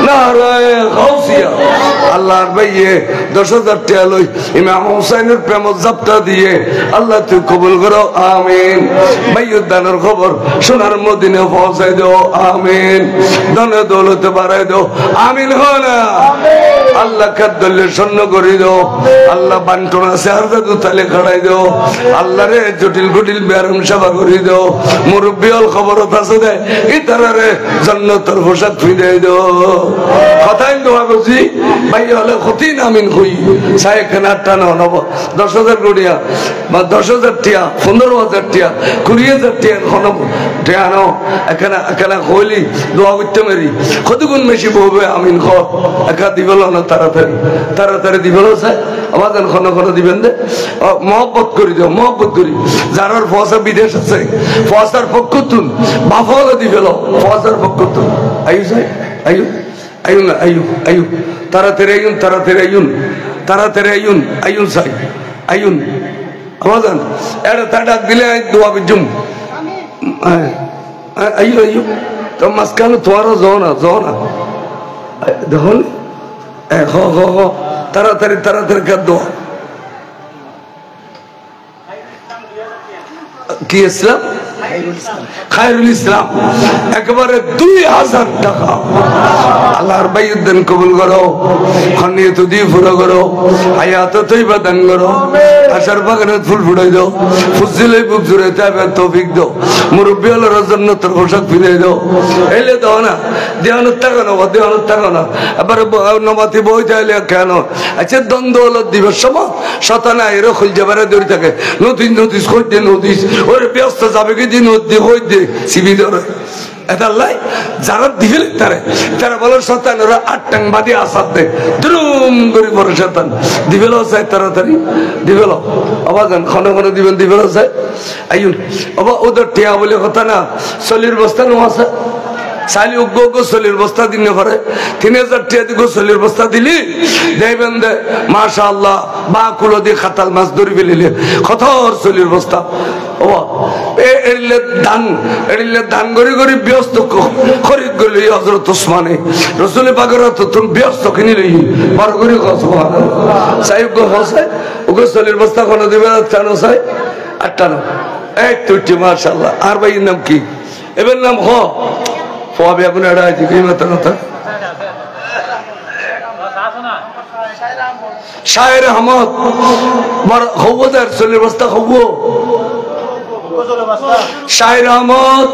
নারায়ে গাউসিয়া আল্লাহর ভাইয়ে 10,000 টাকা লই ইমাম হুসাইনের প্রেম জাপটা দিয়ে আল্লাহ তুই কবুল করো আমিন ভাইয়ের দানের খবর সোনার মদিনা পৌঁছাই দাও আমিন ধনে দৌলতে বাড়াই দাও আমিন হয় না আল্লাহ খাদ্যলে স্বর্ণ করে দাও আল্লাহ বান্টনা চেহারা দুতালে খাড়াই দাও আল্লাহ রে জটিল কুটিল ব্যারাম সেবা করে দাও মুরব্বিয়াল খবরত আছে দে ইতারে জান্নাতের পোশাক ফিরে দাও কথাই দোয়া বুঝি ভাই হলে ক্ষতি না আমিন কই চাই এখানে 8টা না নব 10,000 গড়িয়া বা 10,000 টিয়া 15,000 টিয়া 20,000 টিয়া খনব টিয়া ন এখানে কইলি দোয়া করতে মেরি কতগুণ বেশি বলবে আমিন খ একা দিবেল না তাড়াতাড়ি দিবেল চাই আবার খন দিবেন দে মহব্বত করি দিও মহব্বত করি যারার ফসা বিদেশ আছে ফসার পক্ষ তুন বাফলে দিবেল ফসার পক্ষ তুন আয়ু চাই আয়ু ayun ayun taratare ayun sai ayun amazan era tadak dile dua bijum ayu to maskal twara zona dehon ho taratare ka dua কি ইসলাম খায়রুল ইসলাম একবারে 2000 টাকা আল্লাহর বাইয়ুদ্দিন কবুল করো খনিয়ত দিয়ে পুরো করো হায়াত তৈবা দান করো আশার বাগানে ফুল ফুটাই দাও ফুজিলে বুক জুড়ে তাবে তৌফিক দাও মুরব্বি হলোর জন্য তোর পোশাক ফিরে দাও এলে দাও না দেওয়ানোর টাকা না আবার নমাতি বই চাইলে কেন আচ্ছা দ্বন্দ্ব হলো দিবস সময় শতানা এরো খুল যাবারে দৌড়ি থাকে নোটিস করতে নোটিস ওরে ব্যস্ত যাবে কি দিন হই দে সিবি ধরে এদাল্লাই যারা দিল তারা বলো শতান ওরা 8 টাং বাদী আসাদ দে দ্রুম করে বড় শতান দিবেল চাই তাড়াতাড়ি দিবেল আবাজান ক্ষণ দিবেন দিবেল চাই আইন আবার ওদের টিয়া বলে কথা না চলির বস্তা নো আছে চাইলে উগ্র চলির বস্তা দিন করে 3000 টিয়া দিগো চলির বস্তা দিলি দেবেন দে মাশাআল্লাহ বা কুলো দিয়ে খাতাল মাছ ধরি ফেলিলে কতর চলির বস্তা ও এড়িলে দান গড়ি ব্যস্ত খরিদ করলি হযরত ওসমানে রাসূল পাকের তুমি ব্যস্ত কিনি লই বড় করে সুবহানাল্লাহ সাহেব গো হোসে উগ্র চলির বস্তা কোন দিবে জানো চাই 8টা না এই তুই মাশাআল্লাহ আর ভাই নাম কি এবার নাম হ ফবে আপনি এড়া আছে কি মাত্র কথা শায়ের আহমদ মার হওয়াদার চলির বস্তা হবো শায়ের আহমদ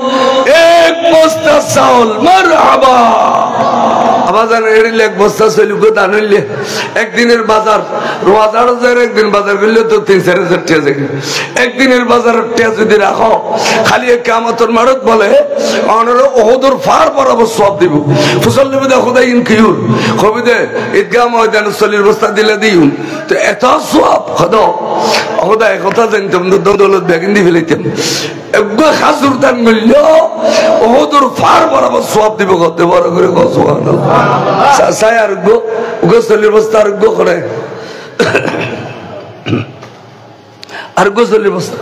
এক বস্তা চাউল মারহাবা আবাজান এড়িলে এক বস্তা চলিগো দান হইলে একদিনের বাজার রোজার যায় একদিন বাজার করলে তো 3-4 টাকা যায় একদিনের বাজারের টাকা যদি রাখো খালি কিয়ামতের মারত বলে অনর ওহদর ফার বরাবর সওয়াব দিব ফসল দেবে খোদা ইন কিউর কবিদে ঈদগাহ ময়দানে চলির বস্তা দিলে দিউ তো এত সওয়াব খোদা কথা জানতাম দৌলত বেগিন দি ফেলাইতাম একগো খাজুর দান মূল্য ওহদর ফার বরাবর সওয়াব দিব কত বড় করে সুবহানাল্লাহ সাই আর গো চলির বস্তা আর গো করে আর গো চলির বস্তা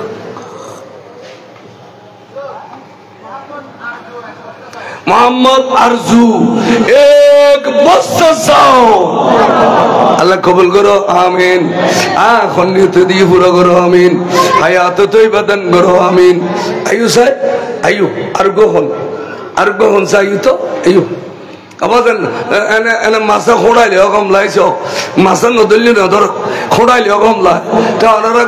মোহাম্মদ আরজু এক বস্তা চাও আল্লাহ কবুল করো আমিন খন্ডিত দিয়ে পুরো করো আমিন হায়াত তৈবা দান করো আমিন আয়ু সাই আয়ু আর গো হন সাই তো আয়ু আবাজান এনে মাছা খোড়াইলে কম লাইছ মাছা নদলি না ধর খোড়াইলে কম লাই তা ওনারা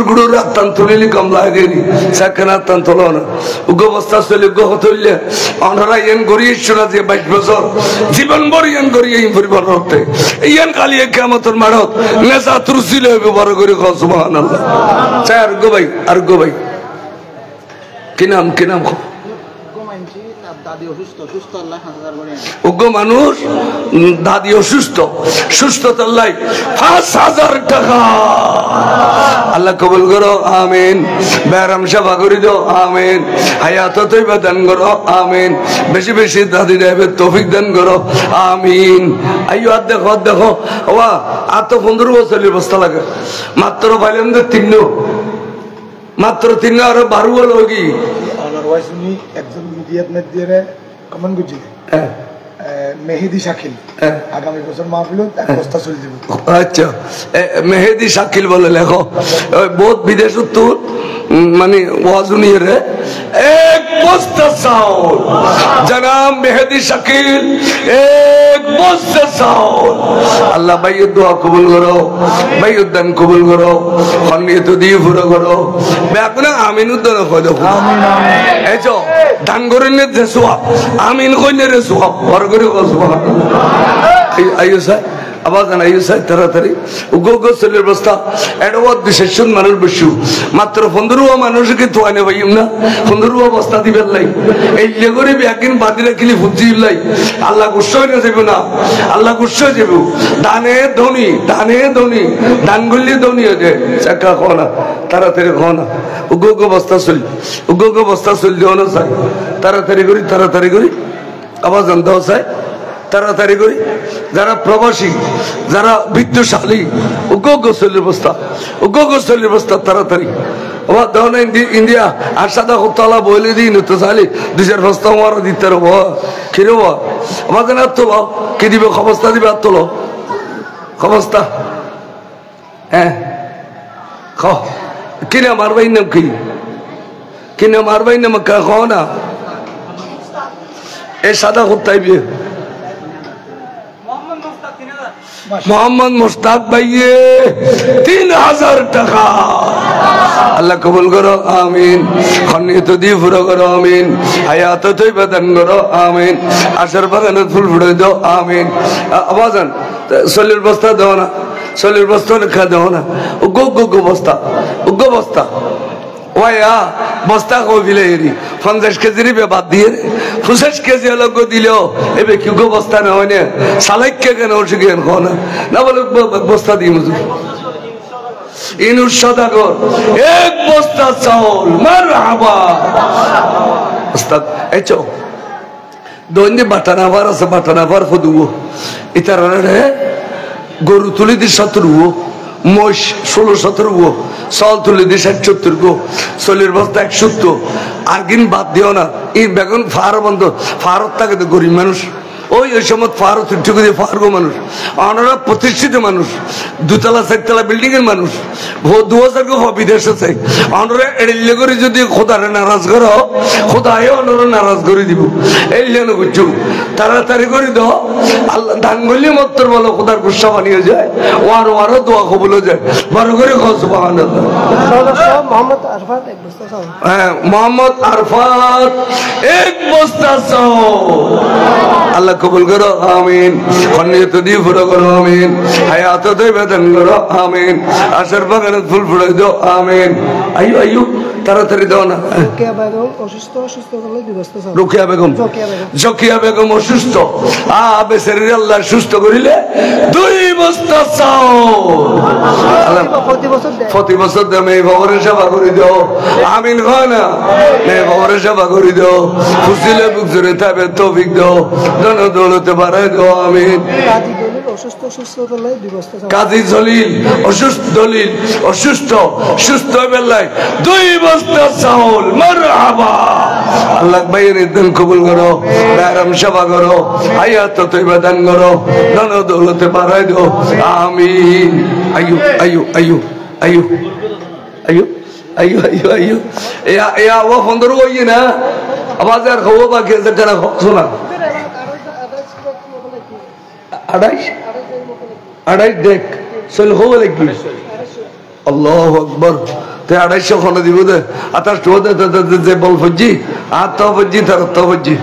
গুড়ুর আত্তান তুলিলি কম লাগে চাকেন আত্তান তোলো না উগ্র বস্তা চলি গো তুললে ওনারা ইয়েন গড়িয়ে শোনা যে 22 বছর জীবন ভর ইয়েন গড়িয়ে পরিবার রক্তে ইয়েন কালিয়ে কিয়ামতের মাঠত নেশা তুরসিল হইবে বড় করে সুবহানাল্লাহ চাই আর গো ভাই কি নাম উগ্র মানুষ দাদি অসুস্থ সুস্থ আল্লাহ 5,000 টাকা আল্লাহ কবুল করো আমিন বেরাম সেবা করে দাও আমিন হায়াত তৈবা দান করো আমিন বেশি বেশি দাদি দেবে তৌফিক দান করো আমিন আইও আর দেখো ওয়া আর তো 15 বছরের বস্তা লাগে মাত্র পাইলাম যে 3 মাত্র 3 আর 12 লগি ওয়াইসুনি একজন মিডিয়াত মে দিয়ে কমেন্ট করছি মেহেদি শাকিল আগামী বছর মাহফিল এক বস্তা চলে দিব আচ্ছা মেহেদি শাকিল বলে লেখো বহুত বিদেশ তো মানে ওয়াজুনিয়ে রে এক বস্তা চাউল জনাব মেহেদি শাকিল এক বস্তা চাউল আল্লাহ ভাইয়ের দোয়া কবুল করো ভাইয়ের দান কবুল করো খন্ডিত দিয়ে পুরো করো বেকুনা আমিন উদ্দান কই দেখো আমিন এই তো দান করেন যে সোয়াব আমিন কইলে রে সোয়াব বড় করে সুবহানাল্লাহ আইও সাই আবার জানা আইও সাই তাড়াতাড়ি উগো উগো চলের বস্তা এটা বিশেষ মানুষ বসু মাত্র 15 মানুষকে তোয়ানে পাইম না 15 বস্তা দিবেন লাই এই লেগরে ব্যাকিন বাদি রাখিলি ফুজি লাই আল্লাহ গুস্সা হয়ে যাবে না আল্লাহ গুস্সা হয়ে যাবে দানে ধনী দানগুলি ধনী হয়ে যায় চাকা খাও না তাড়াতাড়ি খাও না উগো উগো বস্তা চল দিও না চাই তাড়াতাড়ি করি আবার জানতে চাই তাড়াতাড়ি করি যারা প্রবাসী যারা বিদ্যুশালী উগ্রশৈলীর বস্তা তাড়াতাড়ি আবার দেখো না ইন্ডিয়া আর সাদা হতালা বলে দিই তো চালি 2-4 বস্তা আমার দিতে রব কিরে আমার যেন আর তোলো কি দিবে খবস্তা দিবে আর তোলো খবস্তা হ্যাঁ কিনে মারবাই নাম কিনে মারবাই নাম খাও না এ সাদা হত্যাই বিয়ে মোহাম্মদ মুস্তাক ভাইয়ে 3000 টাকা আল্লাহ কবুল করো আমিন খন্নিত দিয়ে পুরো করো আমিন হায়াত তৈবা দান করো আমিন আশার বাগানে ফুল ফুটে দাও আমিন আবাজান শরীর বস্তা দাও না শরীর বস্তা রেখা দাও না উগ্র বস্তা ওয়া বস্তা কবিলে এরি 50 কেজির বাদ দিয়ে 50 কেজি লোক দিলেও এবে কি গো বস্তা না হয় না সালাইকে কেন শিখেন খাও না বলে বস্তা দিই হুজুর ইনুর সদাগর এক বস্তা চাউল মারহাবা উস্তাদ এচো দোন্দি বাটানাভার আছে বাটানাভার ফদুও ইতারারে গরু তুলি দি 17 মোষ 16-17 চাল তুলি দি 60-70 চলির বস্তা 170 আর কিন বাদ দিও না এই বেগুন ফার বন্ধ ফারত থাকে তো গরিব মানুষ ওই সময় ফারত উঠে দিয়ে ফারগো মানুষ ওনারা প্রতিষ্ঠিত মানুষ 2-4 বিল্ডিং এর মানুষ 2000 বিদেশে চাই ওনারা এড়িয়ে করে যদি খোদারে নারাজ করো খোদায় ওনারা নারাজ করে দিব এলিয়ানো বুঝছো তাড়াতাড়ি করে দাও আল্লাহ দাঙ্গলি মাত্র বলো খোদার গুসা বানিয়ে যায় ওয়ারও দোয়া কবুল হয়ে যায় বড় করে খাও সুবহানাল্লাহ হ্যাঁ মোহাম্মদ আরফাত এক বস্তা চাও আল্লাহ কবুল করো আমিন খন্নিত দিয়ে পুরো করো আমিন হায়াত তৈবা দান করো আমিন আশার বাগানে ফুল ফুটাই দাও আমিন আইয়ো তাড়াতাড়ি দাও না জকিয়া বেগম অসুস্থ বেচারির আল্লাহ সুস্থ করিলে 2 বস্তা চাও প্রতি বছর দামে খবরের সেবা করে দাও আমিন হয় না খবরের সেবা করে দাও ফুসিলে বুক জোরে থাকবে তৌফিক দাও জন দৌলতে বাড়াই দাও আমিন কাজী জলিল অসুস্থ সুস্থ বেলায় 2 বস্তা চাউল মারহাবা আল্লাহ ভাইয়ের দিন কবুল করো আরাম সেবা করো হায়াত তৈবা দান করো জন দৌলতে বাড়াই দাও আমিন আইয়ো এয়া ও 15 হইয়ে না আওয়াজ আর খাও বাকি আছে টাকা শোনা 28 দেখ চল হো লাগি আল্লাহু আকবার তে 250 খানা দিব দে 28 দে বল ফজি আর তো ফজি তার তো ফজি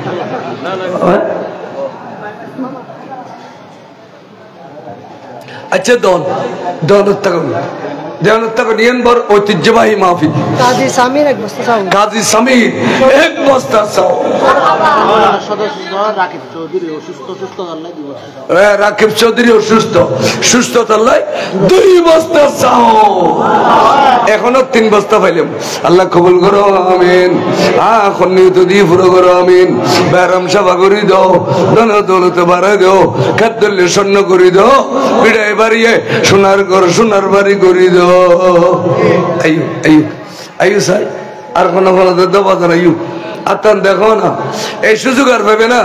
আচ্ছা দন তখন দেওয়ার ঐতিহ্যবাহী মাহফিল কাজী সামির এক বস্তা চাও রাকিব চৌধুরী সুস্থ তাল্লাই 2 বস্তা চাও এখনো 3 বস্তা পাইলাম আল্লাহ কবুল করো আমিন খন্নিত দিয়ে পুরো করো আমিন ব্যারাম সেবা করি দাও ধন দৌলতে বাড়াই দাও খাদ্য স্বর্ণ করি দাও বিড়াই বাড়িয়ে সোনার বাড়ি করি দাও আয়ু সাই আর কোন বাজার আয়ু আতান দেখো না এই সুযোগ আর পাবে না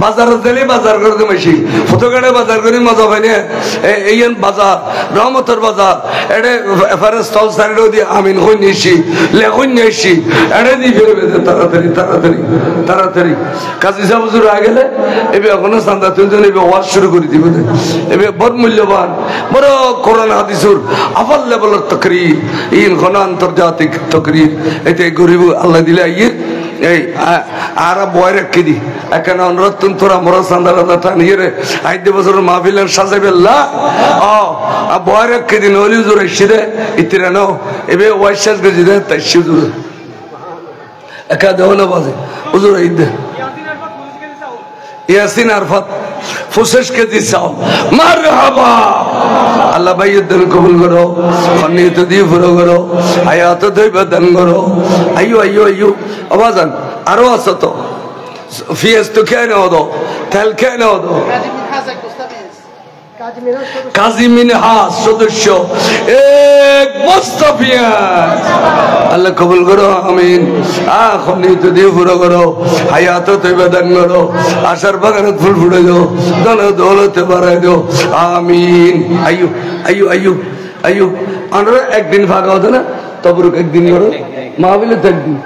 বাজারে দিলে বাজার করে দেছি ফটোকাটে বাজার করে মজা পাই না এই বাজার রহমতের বাজার এটা এফআরএস স্থল সাইডও দিয়ে আমিন হই নিয়েছি লেখন নিয়েছি এটা দিয়ে ফেরবে তাড়াতাড়ি কাজী সাহেব হুজুর আগে গেলে এবার এখনো চান্দা তুলছেন এবার ওয়াজ শুরু করে দিব এবার বড় মূল্যবান বড় কোরআন হাদিসুর আফাল লেভেলের তকরির ইন ঘন আন্তর্জাতিক তকরির এতে গরিব আল্লাহ দিলে আইয়ে এই আর বয় রেখে দি এখানে অনুরোধ তুমি তোরা মরা চান্দা টানিয়ে রে 5 বছরের মাহফিলের সাজাইবেল্লা বয় রেখে দিন হলি হুজুর এসে দে ইতিরা নাও এবে ওয়াইশাস গেছি দে তাই হুজুর একা দেও না বাজে হুজুর ঈদ দে ইয়াসিন আরফাত 25 কেজি চাও মারহাবা আল্লাহ ভাইয়ের দান কবুল করো খনিত দিয়ে পুরো করো হায়াত দইবা দান করো আইয়ো আইয়ো আইয়ো আওয়াজান আরো আছে তো ফিয়েস তো কেন হদো তেল কেন হদো কাজী মিনহাজ সদস্য এক বস্তা পেঁয়াজ আল্লাহ কবুল করো আমিন খনিত দিয়ে পুরো করো হায়াত তৈবা দান করো আশার বাগানে ফুল ফুটে দাও ধন দৌলতে বাড়াই দাও আমিন আইয়ো আইয়ো আইয়ো আইয়ো আমরা একদিন ফাঁকা হতো না তবরুক একদিন করো মাহফিলে তো একদিন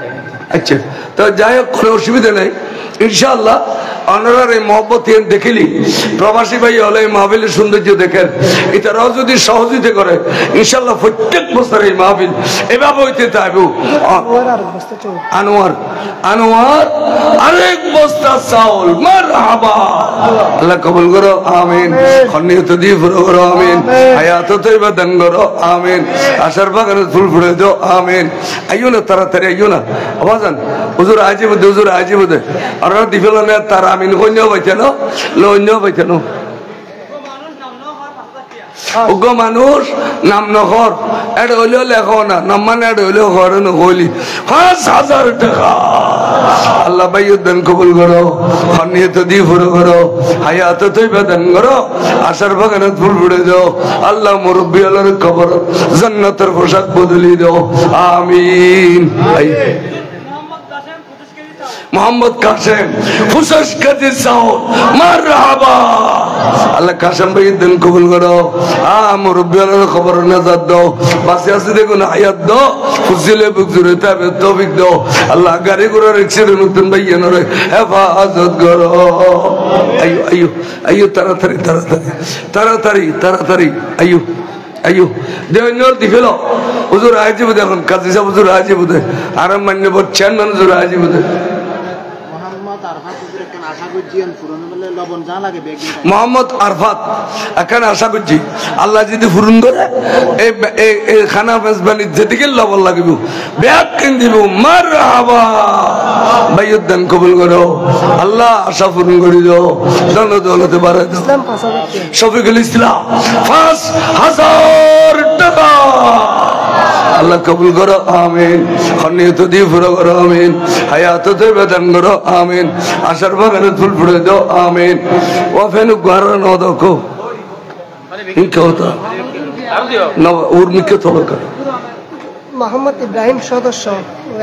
আচ্ছা তো যাই হোক কোনো অসুবিধা নেই ইনশাআল্লাহ অনারার এই মহব্বত দেখিলি প্রবাসী ভাই হলে এই মাহফিলের সৌন্দর্য দেখেন এটারাও যদি সহযোগিতা করে ইনশাআল্লাহ প্রত্যেক বছর এই মাহফিল এভাবে হইতে থাকবে আনোয়ার আনোয়ার আরেক বস্তা চাউল মারহাবা আল্লাহ কবুল করো আমিন খনিয়ত দিয়ে পুরো করো আমিন হায়াত তৈবা দান করো আমিন আশার বাগানে ফুল ফুটে দাও আমিন আইয়ো না তাড়াতাড়ি আইয়ো না আওয়াজান হুজুর আজিব দে হুজুর আজিব দে আর দিফেল না তার আমিন কইও বাইতেনো লইও বাইতেনো ওগো মানুষ নাম নখর এটা হইলেও লেখো না নাম মানে এটা হইলেও ঘরে নহলি 5,000 টাকা আল্লাহ ভাইয়ের দান কবুল করো খনিয়ত দিয়ে পুরো করো হায়াত তৈবা দান করো আশার বাগানে ফুল ফুটে দাও আল্লাহ মুরব্বী আল্লাহর কবর জান্নাতের পোশাক বদলি দাও আমিন মোহাম্মদ কাসেম 25 কেজি চাউল মারহাবা আল্লাহ কাসেম ভাই দিন কবুল করো মুরব্বী আল্লাহর খবর নাজাত দাও বাসে আছে দেখুন হায়াত দাও ফুজিলে বুকজুরে তাবে তৌফিক দাও আল্লাহ গাড়ি ঘোড়া রিকশার নতুন ভাইয়া নরে হেফাজত করো আইয়ো আইয়ো আইয়ো তাড়াতাড়ি তাড়াতাড়ি তাড়াতাড়ি তাড়াতাড়ি আইয়ো আইয়ো দেওয়ার দিফেল হুজুর আইজিব দেখুন কাজী সাহেব হুজুর আইজিব দে আরাম মান্যবর চেয়ারম্যান হুজুর আইজিব দে মোহাম্মদ আরফাত এখন আশা করছি আল্লাহ যদি ফুরুন করে এই খানা মেজবানি যেদিকে লবণ লাগিব ব্যাগ কিন দিব মারহাবা ভাইয়ের দান কবুল করো আল্লাহ আশা পূরণ করে দাও ধন দৌলতে বাড়াই দাও শফিকুল ইসলাম 5,000 টাকা আল্লাহ কবুল করো আমিন খনিয়ত দিয়ে পুরো করো আমিন হায়াত তৈবা দান করো আমিন আশার বাগানে ফুল ফুটে দাও আমিন ওয়াফেন ঘর ন দেখো ইনকা হতা না উর্মিকে তোলা কর মোহাম্মদ ইব্রাহিম সদস্য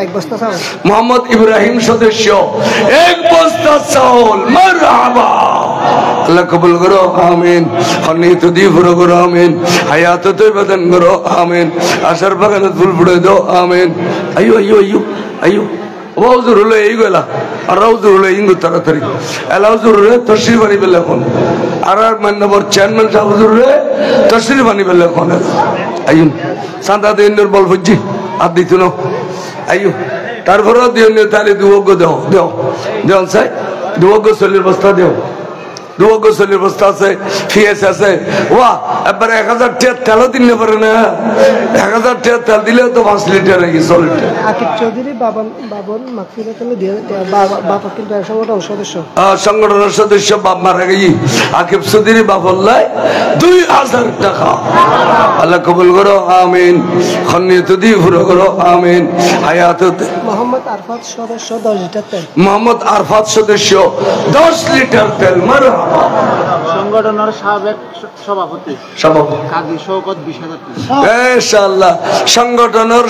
এক বস্তা চাউল মোহাম্মদ ইব্রাহিম সদস্য এক বস্তা চাউল মারহাবা আল্লাহ কবুল করো আমিন খনিয়ত দিয়ে পুরো করো আমিন হায়াত তৈবা দান করো আমিন আশার বাগানে ফুল ফুটে দাও আমিন আইয়ো আইয়ো আইয়ো আইয়ো হুজুর হলো এই গেলা আর হুজুর হলো ইঙ্গু তাড়াতাড়ি এলা হুজুর হলে তশরিফ আনি বেলে এখন আর মান্যবর চেয়ারম্যান সাহেব হুজুর হলে তশরিফ আনি বেলে এখন আইয়ুন চান্দা দিন বল বুঝছি আর দিত না আইয়ো তারপরেও দিও তাহলে দুয়োগ্য দেও দেও দেওয়ান চাই দুয়োগ্য চল্লির বস্তা দেও দুয়োগ্য চল্লির বস্তা আছে ফিএস আছে ওয়া এবার 1,000 টাকা তেলও দিলে পারে না 1,000 টাকা তেল দিলেও তো 5 লিটার নাকি 100 লিটার আকিব চৌধুরী বাবন মাগফিরাত দিয়ে বাবা কিন্তু সংগঠনের সদস্য সংগঠনের সদস্য বাপ মারা গেছি আকিব চৌধুরী বাবল্লায় 2,000 টাকা আল্লাহ কবুল করো আমিন খনিয়ত দিয়ে পুরো করো আমিন হায়াত মোহাম্মদ আরফাত সদস্য 10 লিটার তেল মোহাম্মদ আরফাত সদস্য 10 লিটার তেল মারহাবা সংগঠনের সাবেক সভাপতি কাজী শওকত 20,000 টাকা ইনশাআল্লাহ সংগঠনের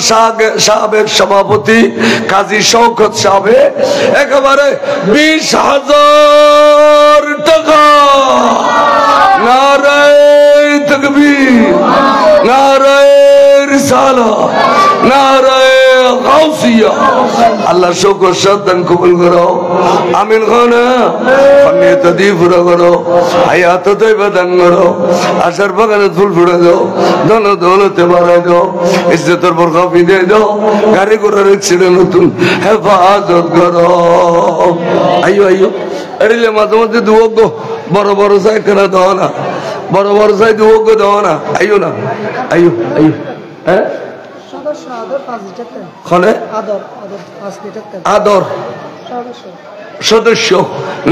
সাবেক সভাপতি কাজী শওকত সাহেব একেবারে 20,000 টাকা নারায়ে তাকবীর নারায়ে রিসালাত নারায়ে গাউসিয়া আল্লাহ শকর সাদান কবুল করো আমিন খানা নিয়ত দি পুরো করো হায়াত তৈবা দান করো আশার বাগানে ফুল ফুড়ে দাও ধন দৌলতে বাড়াই দাও ইজ্জতের বরখা ফিরে দাও গাড়ি ঘোড়ার অ্যাক্সিডেন্ট নতুন হেফাজত করো আইয়ো আইয়ো এড়িলে মাঝে মধ্যে দুয়োগ্য বড় বড় চাই কেনা দাও না বড় বড় চাই দুয়োগ্য দাও না আইয়ো না আইয়ো আইয়ো হ্যাঁ সদস্য আদর 5 লিটার তেল খনে আদর 5 লিটার তেল আদর সদস্য সদস্য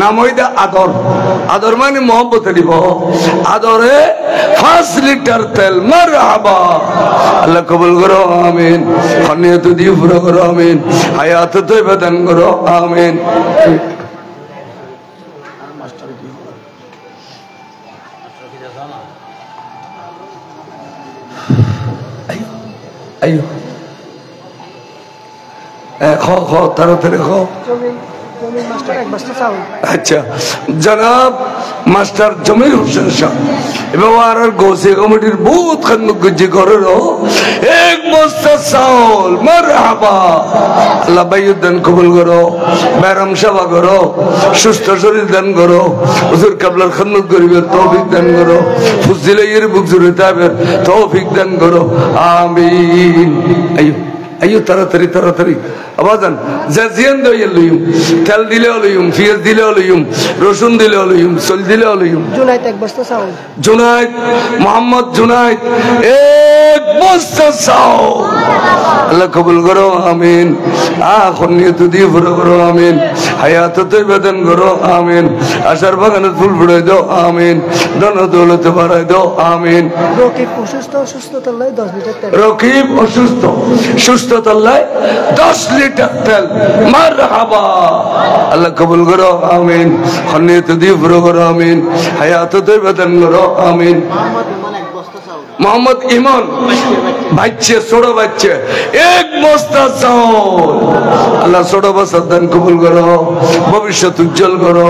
নাম হইদা আদর আদর মানে মোহব্বত দিব আদরে 5 লিটার তেল মারহাবা আল্লাহ কবুল করো আমিন খনিয়ত দিয়ে পুরো করো আমিন হায়াত তৈবা দান করো আমিন আইয়ো খ তাড়াতাড়ি খ জমির মাস্টার এক বস্তা চাউল আচ্ছা জনাব মাস্টার জমির হোসেন শাহ এবং আর গোসে কমিটির বহুত খানগুজি করেরও এক বস্তা চাউল মারহাবা আল্লাহ বাইয়ুদ দান কবুল করো ব্যারাম সেবা করো সুস্থ শরীর দান করো হুজুর কাবলার খাদমত করিবের তৌফিক দান করো ফুজিলাইয়ের বুক জুড়ে তাবের তৌফিক দান করো আমিন আইয়ো আইয়ো তাড়াতাড়ি তাড়াতাড়ি আবাজান জাজিয়ান দইয়ে লইম তেল দিলেও লইম পেঁয়াজ দিলেও লইম রসুন দিলেও লইম চল দিলেও লইম জুনাইত এক বস্তা চাউল জুনাইদ মোহাম্মদ জুনাইদ এক বস্তা চাউল আল্লাহ কবুল করো আমিন খনিয়ত দিয়ে পুরো করো আমিন হায়াত তৈবা দান করো আমিন আশার বাগানে ফুল ফুড়াই দাও আমিন ধন দৌলতে বাড়াই দাও আমিন রকিব অসুস্থ সুস্থতার লাই 10 লিটার তেল রকিব অসুস্থ সুস্থতার লাই 10 লিটার তেল মারহাবা আল্লাহ কবুল করো আমিন খনিয়ত দিয়ে পুরো করো আমিন হায়াত তৈবা দান করো আমিন মোহাম্মদ ইমন বাচ্চা ছোট বাচ্চা এক বস্তা চাউল আল্লাহ ছোট বস্তা দান কবুল করো ভবিষ্যৎ উজ্জ্বল করো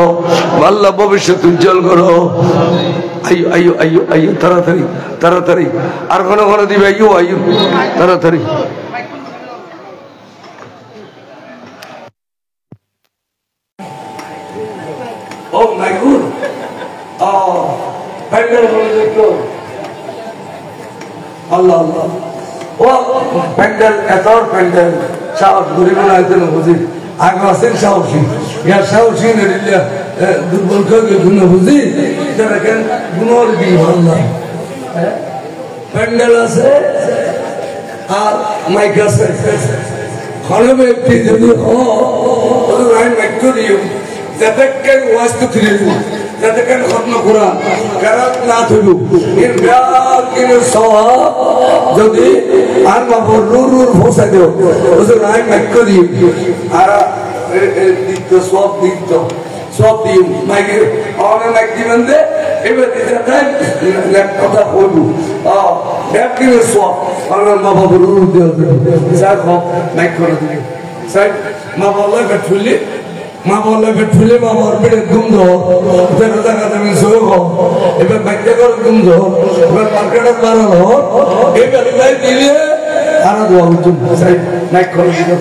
আল্লাহ ভবিষ্যৎ উজ্জ্বল করো আইয়ো আইয়ো আইয়ো আইয়ো তাড়াতাড়ি তাড়াতাড়ি আর ঘন ঘন দিবে আইয়ো আইয়ো তাড়াতাড়ি ও মাই গড প্যান্ডেল দেখো আল্লাহ আল্লাহ ও প্যান্ডেল এত প্যান্ডেল সাহস গরিব আইতেন বুঝি আগে আছেন সাহসী ইয়ার সাহসী নিলে দুর্বল খেয়ে গুণ বুঝি দেখেন গুণর দিই আল্লাহ প্যান্ডেল আছে আর মাইক আছে খনে ব্যক্তি যদি মাইক দিও যাতে কেন ওয়াস্ত ফিরে যাতে কেন খতম কোরআন কেরাত না থইলু যদি আর বাবু রুর ফসাই দেও হুজুর আই মাইক দিও আর দিত সব দিত সব দিও মাইকে অনে মাইক দিবেন দে এবার দিতে কথা বলবো এক দিনের সব আর মা বাবু রুর দিও স্যার মাইক করে দিও স্যার মা বললে বেঠুলি মা বললে বেঠুলে বাবার পেটে গুমধ দেখা তুমি সহ এবার বাচ্চা করে গুমধ এবার মার্কেটে বাড়ানো এবার গাড়ি দিলে আরো দেওয়া উচিত মাইক করে দিলে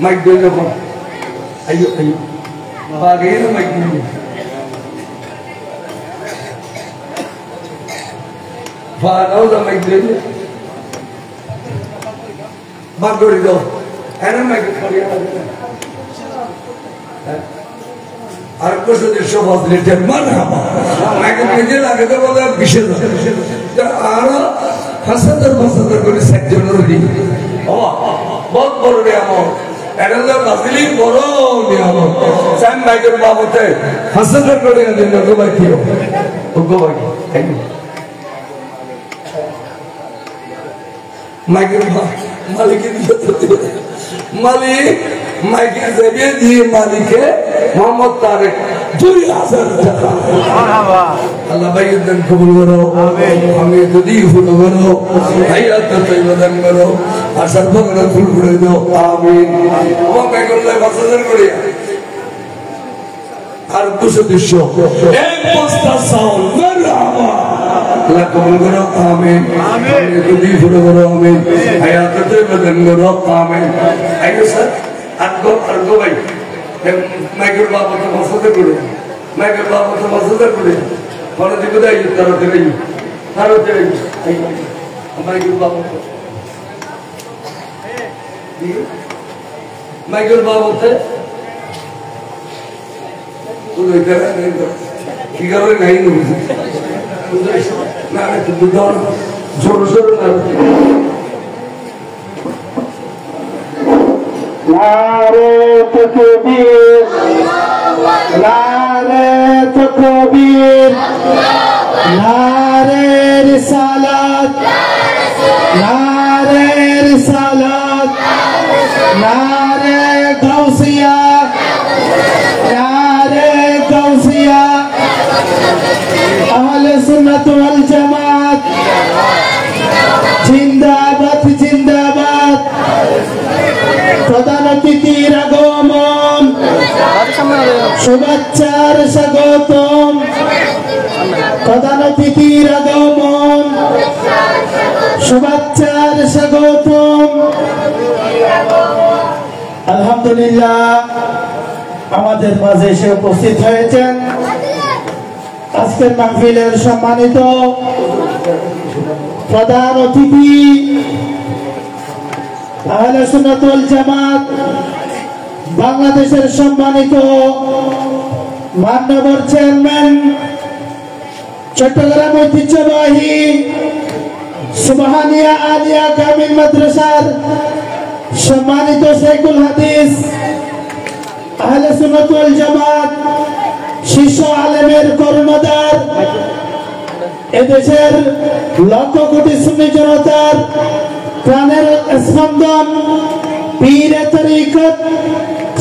মাইক দিয়ে যখন আইয়ো আইয়ো বাগে মাইক দিয়ে বাগাও যা মাইক দিয়ে বাগ করে দাও হ্যাঁ মাইক করিয়া আর কিছু দেশ বদলেছেন মারহাবা মাইকে নিজে লাগে তো বলে বিশেষ আর হাসাদার হাসাদার করে সাতজনের দিন ও বহুত বড় নিয়ামত এটা তো বাতিলি বড় নিয়ামত সাইন মাইকের বাবতে হাসাদার করে দিন গোবাই কি গোবাই থ্যাংক ইউ মাইকের মালিকের মালিক মাইকের জরিয়ে দিয়ে মালিকে মোহাম্মদ তারেক 2000 টাকা আল্লাহ বাইয়ুদ দান কবুল করো আমি যদি ফুল করো হায়াত তৈবা দান করো আশার বাগানে ফুল ফুলে দাও আমিন ও মাইকের লাই বাসাদার করিয়া আর কুসদৃশ্য এক বস্তা চাউল মারহাবা আল্লাহ কবুল করো আমিন আমিন যদি ফুরো করো আমিন হায়াতে বদন করো আমিন আইয়ো স্যার আরগো ভাই মাইকেল বাবা তো মসজিদে করে মাইকেল বাবা তো মসজিদে করে ফলে দিকে দাই তারতে রই তারতে রই মাইকেল বাবা মাইকেল বাবা তো তুই করে নাই কি করে নাই না তো দুধর জোর জোর না নারে তাকবীর নারে তাকবীর নারে রিসালাত নারে রিসালাত নারে গাউসিয়া নারে গাউসিয়া আহলে সুন্নাত ওয়াল জামাত জিন্দাবাদ জিন্দাবাদ প্রধান অতিথির আগমন শুভেচ্ছার স্বাগতম প্রধান অতিথির আগমন শুভেচ্ছার স্বাগতম আলহামদুলিল্লাহ আমাদের মাঝে এসে উপস্থিত হয়েছেন আজকের মাহফিলের সম্মানিত প্রধান অতিথি আহলে সুন্নাত ওয়াল জামাত বাংলাদেশের সম্মানিত মাননীয় চেয়ারম্যান চট্টগ্রাম ঐতিহ্যবাহী সুবহানিয়া আলিয়া কামিল মাদ্রাসার সম্মানিত শেখুল হাদিস আহলে সুন্নাত ওয়াল জামাত শীর্ষ আলেমের কর্ণধার এদেশের লক্ষ কোটি সুন্নি জনতার প্রাণের স্পন্দন পীর তরিকত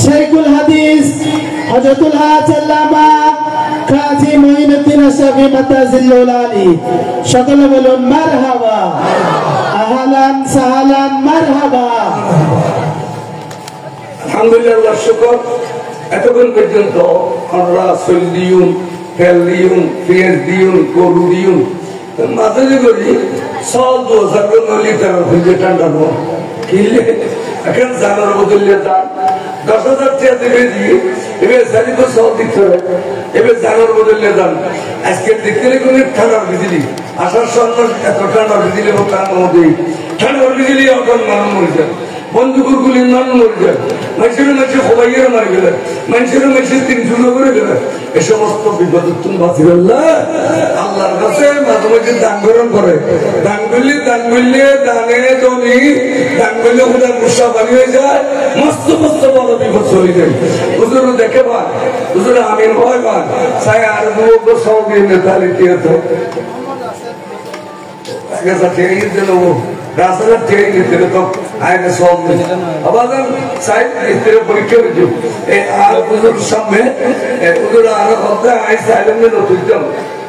শেখুল হাদিস হযরতুল হাজ আল্লামা কাজী মুঈনুদ্দিন আশরাফী মাতাজিল্লুল আলী সকলে বলুন মারহাবা আহলান সাহলান মারহাবা আলহামদুলিল্লাহ শুকর এতক্ষণ পর্যন্ত আমরা সল দিউন তেল দিউন পেঁয়াজ দিউন গরু দিউন মাথা যে করি সব 2000 লিটার হয়ে ঠান্ডা কিনলে এখন জানার বদলে দাম 10,000 টাকা দেবে দিয়ে এবার জানি তো সব দিতে হবে এবার জানার বদলে দাম আজকে দেখতে কোনো ঠান্ডার বিজলি আসার সন্ধ্যা এত ঠান্ডার বিজলি ঠান্ডার বিজলি এখন মানুষ মরে যায় বন্ধুকুর গুলি মানুষ মরে যায় মানুষের সবাইয়ের মারি গেলে মানুষের 300 করে গেলে এ সমস্ত বিপদ তুমি বাঁচি আল্লাহর কাছে মাঝে মাঝে দান গ্রহণ করে দান করলে দানে জমি দান করলে ওটা গুসা বাড়ি হয়ে যায় মস্ত মস্ত বড় বিপদ চলে যায় হুজুর দেখে পান হুজুর আমিন হয় পান চাই আর দুটো সব দিয়ে নেতালি দিয়ে তো রাস্তাটা ট্রেন নিতে তো আইনে সব আবার সাইড পরীক্ষা হয়েছে আর হুজুর সামনে হুজুর আরো কথা আই সাইলেন্ট নতুন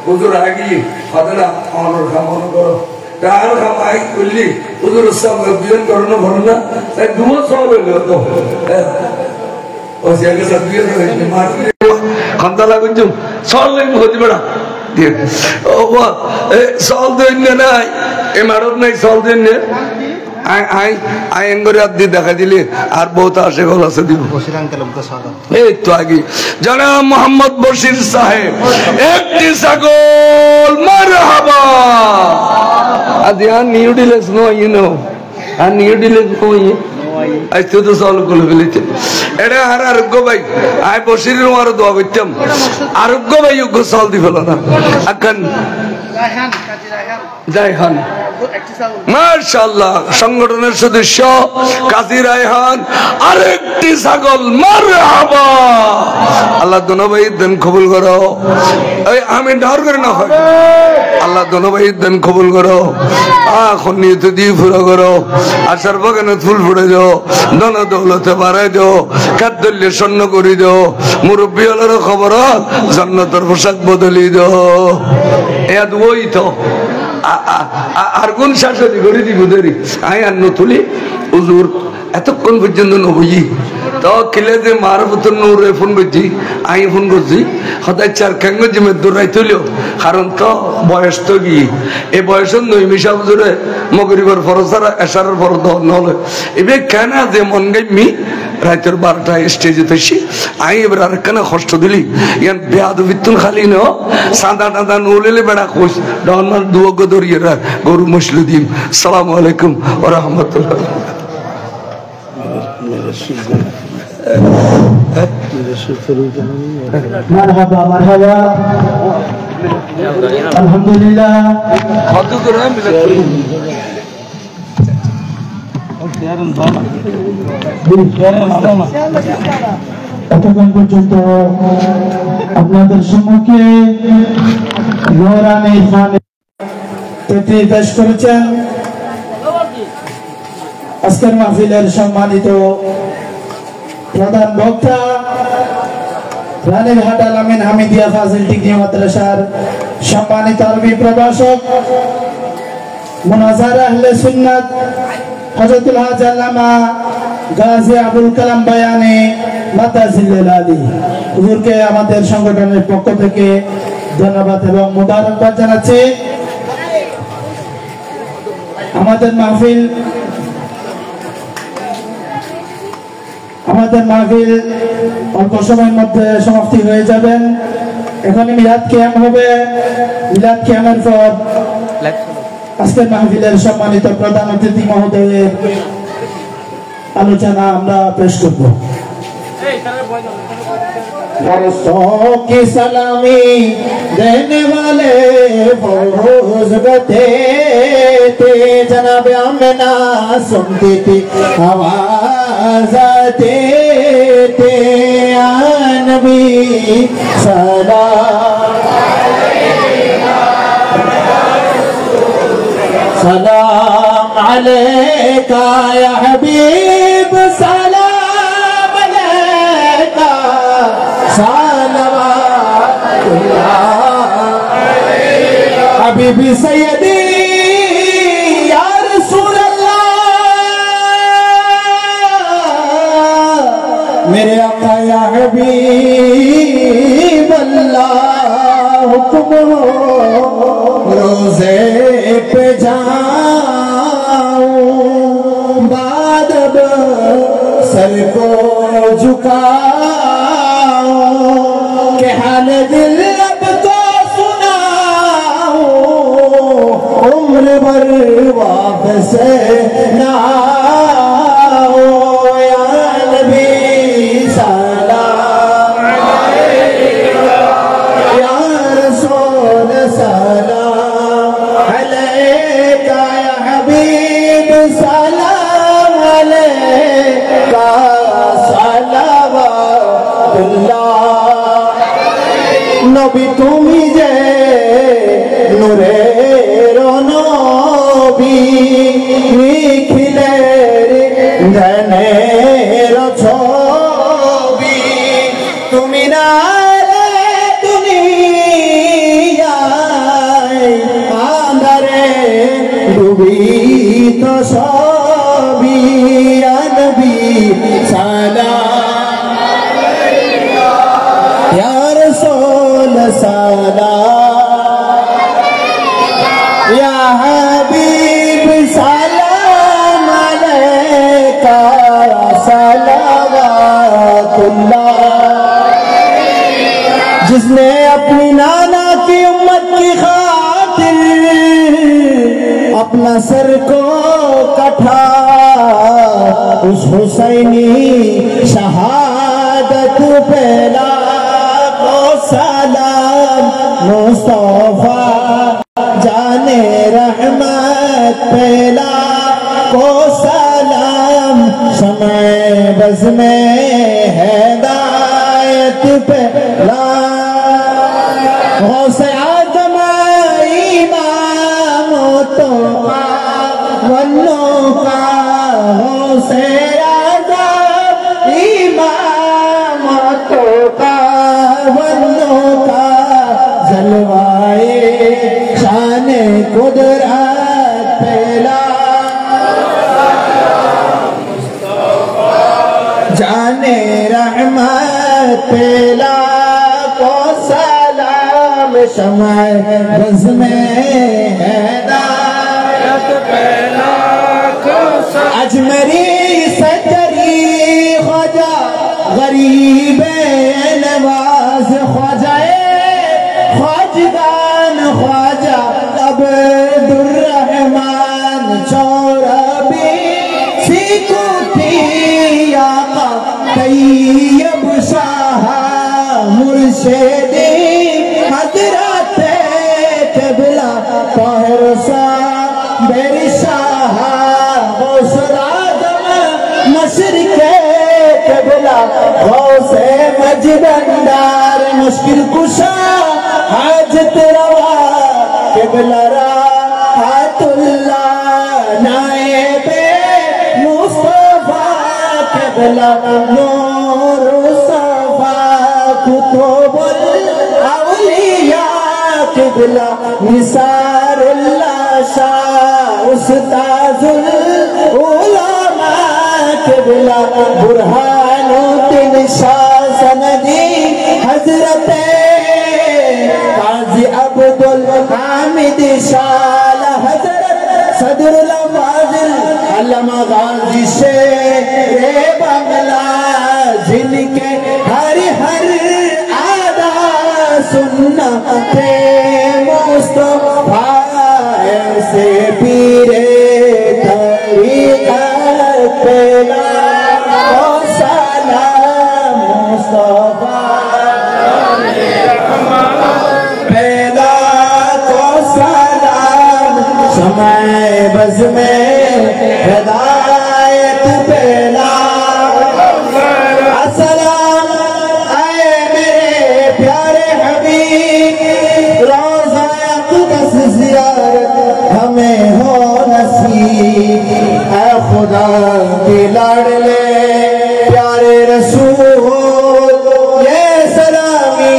হুজুর আগে হবে না অনর কামনা করো তার কামাই করলি হুজুর সামনে বিজন করো না ভরো না তাই দুমো সব হইলো তো ও জায়গা সব বিজন মারলে খন্দা লাগুন সরলে হতে বেড়া ও সল দিন নাই এ মারত নাই সল দিন আইন করে আপনি দেখা দিলে আর বহুত আসে গল আছে দিব এই তো আগে জনাব মোহাম্মদ বশির সাহেব একটি ছাগল মারহাবা আদি আর নিউ ডিলেক্স নো ইউ নো আর নিউ ডিলেক্স নো ইউ আজ তো সল করে ফেলেছে এটা আর আরোগ্য ভাই আয় বশিরের আরো দোয়া করতাম আরোগ্য ভাই সল দি ফেলো না আখান রায়হান মাশাআল্লাহ সংগঠনের সদস্য কাজী রায়হান আরেকটি ছাগল মারহাবা আল্লাহ দনভাই দেন কবুল করো এই আমি ডর করে না হয় আল্লাহ দনভাই দেন কবুল করো এখন নিতে দিয়ে ফুরা করো আশার বাগানে ফুল ফুটে যাও ধন দৌলতে বাড়াই দাও খাদ্যল্যে স্বর্ণ করে দাও মুরব্বী হলের খবর জান্নাতের পোশাক বদলি দাও এত ওই তো আর কোন শাসন করে দিব দেরি আয় আর নতুলি হুজুর এতক্ষণ পর্যন্ত নবী তো কিলে যে মারফত নূরে ফোন করছি আমি ফোন করছি সদায় চার খেঙ্গ জিমে দৌড়াই তুলিও কারণ তো বয়স তো কি এই বয়সের নৈমিষা বুঝরে মগরিবর ফরসারা এসারের ফরদ নহলে এবার কেন যে মন গাইমি রাতের 12টায় স্টেজে তৈছি আমি এবার আর কেন কষ্ট দিলি ইয়ান বেয়াদ বিতুন খালি ন সাদা টাদা নলেলে বেড়া খুশ ডহমান দুয়োগ দরিয়ে রাখ গরু মসলুদ্দিন সালাম আলাইকুম ওয়া রাহমাতুল্লাহ মারহাবা মারহাবা আলহামদুলিল্লাহ এতক্ষণ পর্যন্ত আপনাদের সম্মুখে নোরানি খান পেশ করেছেন আজকের মাহফিলের সম্মানিত প্রধান বক্তা রানীরহাট আল আমিন হামিদিয়া ফাজিল ডিগ্রি মাদ্রাসার সম্মানিত আরবি প্রভাষক মুনাজার আহলে সুন্নাত হযরতুল হাজ আল্লামা গাজী আবুল কালাম বায়ানী মাতাজিল্লাল আলী হুজুরকে আমাদের সংগঠনের পক্ষ থেকে ধন্যবাদ এবং মোবারকবাদ জানাচ্ছি। আমাদের মাহফিল অল্প সময়ের মধ্যে সমাপ্তি হয়ে যাবেন। এখন মিলাদ কিয়াম হবে। মিলাদ কিয়ামের পর আজকের মাহফিলের সম্মানিত প্রধান অতিথি মহোদয়ের আলোচনা আমরা পেশ করব। फरशों की सलामी देने वाले फरोज बते थे जनाब आमिना सुनती थी आवाज आते थे या नबी सलाम अलैका या हबीब सलाम अलैका हबीबी सैयदी या रसूल अल्लाह मेरे आका या हबीब अल्लाह हुक्म रोजे पे जाऊं बाद अब सर को झुकाओ के हाल दिल अब तो सुनाओ उम्र भर वापस ना आओ या नबी सलाम या रसूल सलाम अलैका या हबीब सलाम अलैका নবী তুমি যে নূরের নবী নিখিলের ধ্যানের ছবি তুমি না দুনিয়ায় আঁধারে ডুবিত সবই নবী সালাম या रसूल सलाम या हबीब सलाम अलैका सलावतुल्लाह जिसने अपनी नाना की उम्मत की खातिर अपना सर को कटा उस हुसैनी शहादत पहला सलाम मुस्तफा जाने रहमत पहला को सलाम समय बज़ में हिदायत पहला गौसे आदम इमाम तो वन्नो का गौसे आदम इमाम तो का जलवाए शान कुदरत पहला जान शाने रहमत पेला को सलाम शमाए बज़ में हिदायत पेला को अजमरी सजरी ख्वाजा गरीब नवाज ख्वाजाए ख्वाजगान ख्वाजा अब्दुर्रहमान चौराबी सिकुती आका तैयब शाह मुर्शिदी हजरत क़िबला ताहिर शाह बेरी शाह गौसुल आज़म मशरिक़े क़िबला गौसे मजबंदार मुश्किल कुशा हाजत रवा क़िबला राहतुल्लाह नाएबे मुस्तफा क़िबला नूर सफा कुतुबुल औलिया क़िबला निसारुल्लाह शाह उस्ताजुल उलमा क़िबला बुरहानुद्दीन शाह सनदी हजरत काजी अब्दुल हामिद शाह हजरत सदरुल फाजिल अल्लामा गाजी शेरे बंगला जिनके हर हर आदा सुन्ना थे मुस्तफा से पीरे तरीक़त पेला ओ सलाम मुस्तफा पेला को सलाम समय बज़ में हिदायत पेला अस्सलाम आए मेरे प्यारे हबीब रोज़ा क़ुद्स ज़ियारत हमें हो नसीब ऐ खुदा के लाडले प्यारे रसूल ये सलामी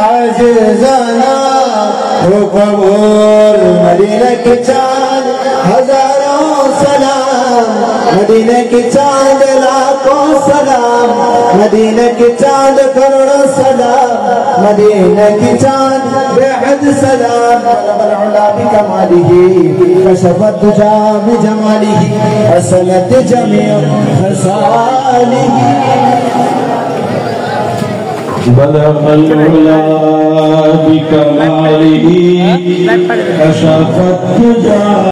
आज जाना हो कबूल मदीना की चाँद हजारों सलाम मदीना की चाँद लाखों सलाम मदीना की चाँद करोड़ों सलाम मदीना की चाँद बेहद सलाम बलगल उला बिकमालिही कशफत दुजा बिजमालिही असलत जमीअ खसालिही बलगल उला बिकमालिही कशफत दुजा